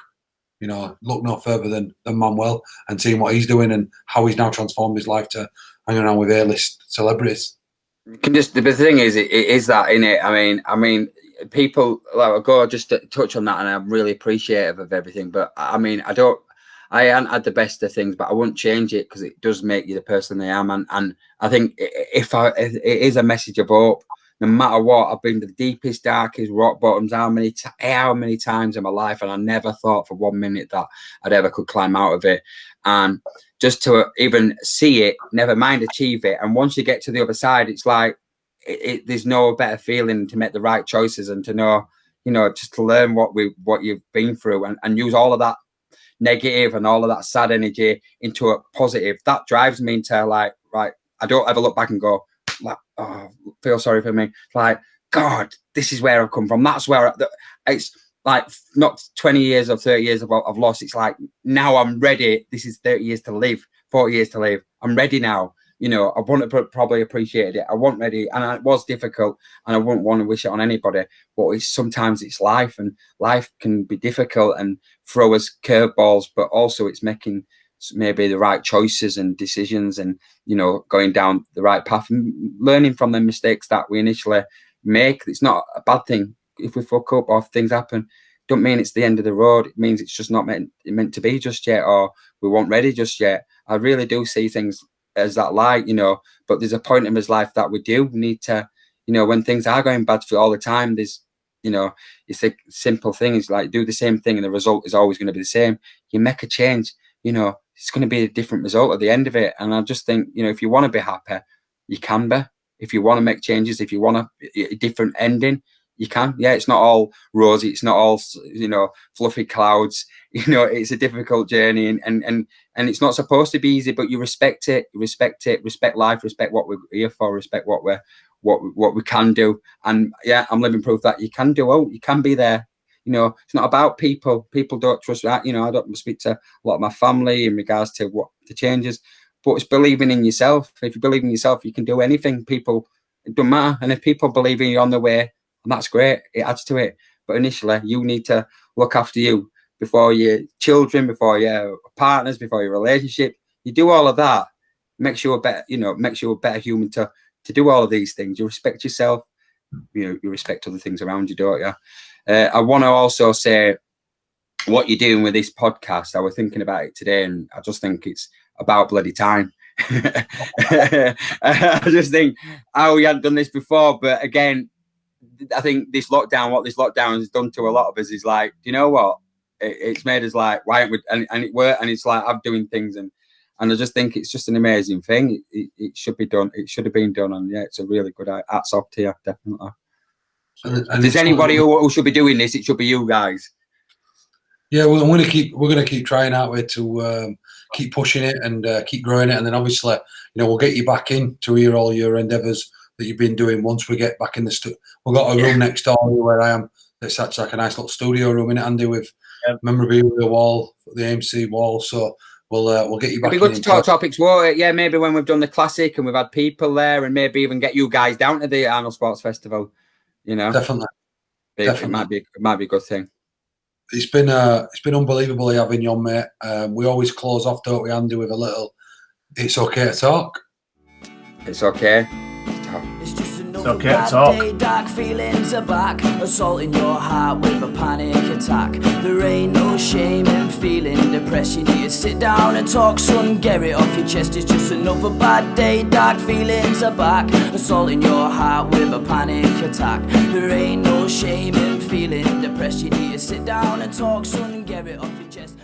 Speaker 2: You know, look no further than Manuel and seeing what he's doing and how he's now transformed his life to hanging around with A-list celebrities.
Speaker 3: Can just the thing is, it is that, innit? I mean, people like I'll go just to touch on that, and I'm really appreciative of everything. But I mean, I haven't had the best of things, but I wouldn't change it because it does make you the person I am. And I think it is a message of hope. No matter what, I've been to the deepest, darkest rock bottoms how many times in my life, and I never thought for 1 minute that I'd ever could climb out of it. And just to even see it, never mind achieve it. And once you get to the other side, it's like there's no better feeling to make the right choices and to know, you know, just to learn what you've been through and use all of that negative and all of that sad energy into a positive. That drives me into like, right, I don't ever look back and go, like, oh, feel sorry for me. Like, God, this is where I've come from. That's where it's like not 20 years or 30 years of loss. It's like, now I'm ready. This is 30 years to live, 40 years to live. I'm ready now. You know, I wouldn't have probably appreciated it. I wasn't ready, and it was difficult, and I wouldn't want to wish it on anybody. But sometimes it's life, and life can be difficult and throw us curveballs. But also, it's making maybe the right choices and decisions, and you know, going down the right path and learning from the mistakes that we initially make. It's not a bad thing if we fuck up or if things happen. Don't mean it's the end of the road. It means it's just not meant to be just yet, or we weren't ready just yet. I really do see things as that light, you know, but there's a point in his life that we do need to, you know, when things are going bad for all the time, there's, you know, it's a simple thing. It's like do the same thing and the result is always going to be the same. You make a change, you know, it's going to be a different result at the end of it. And I just think, you know, if you want to be happy, you can be. If you want to make changes, if you want a different ending, you can. Yeah, it's not all rosy. It's not all, you know, fluffy clouds. You know, it's a difficult journey, and it's not supposed to be easy. But you respect it, respect life, respect what we're here for, respect what we can do. And yeah, I'm living proof that you can do. Oh, you can be there. You know, it's not about people. People don't trust that. You know, I don't speak to a lot of my family in regards to what the changes, but it's believing in yourself. If you believe in yourself, you can do anything. People, it don't matter. And if people believe in you on the way, and that's great. It adds to it. But initially, you need to look after you before your children, before your partners, before your relationship. You do all of that, makes you a better, you know, makes you a better human to do all of these things. You respect yourself. You know, you respect other things around you, don't you? I want to also say what you're doing with this podcast. I was thinking about it today, and I just think it's about bloody time. I just think, oh, we hadn't done this before, but again, I think this lockdown, what this lockdown has done to a lot of us is like, you know what? It's made us like, why aren't we? And it worked, and it's like I'm doing things, and I just think it's just an amazing thing. It should be done. It should have been done, and yeah, it's a really good hats off to you, definitely. And if there's anybody who should be doing this, it should be you guys.
Speaker 2: Yeah, we're going to keep trying, aren't we, to keep pushing it and keep growing it, and then obviously, you know, we'll get you back in to hear all your endeavours that you've been doing once we get back in the studio. We've got a room next door where I am. It's actually like a nice little studio room in it, Andy, with memorabilia wall, the AMC wall. So we'll get you back.
Speaker 3: It'd be good to talk topics, won't it? Yeah, maybe when we've done the classic and we've had people there, and maybe even get you guys down to the Arnold Sports Festival. You know,
Speaker 2: definitely.
Speaker 3: It might be a good thing.
Speaker 2: It's been unbelievable having you on, mate. We always close off, don't we, Andy, with a little "It's okay to talk."
Speaker 3: It's okay.
Speaker 1: It's
Speaker 4: okay to talk.
Speaker 1: Day, dark feelings are back, assaulting your heart with a panic attack. There ain't no shame in feeling depressed. You need to sit down and talk, son, get it off your chest. It's just another bad day, dark feelings are back, assaulting your heart with a panic attack. There ain't no shame in feeling depressed. You need to sit down and talk, son, get it off your chest.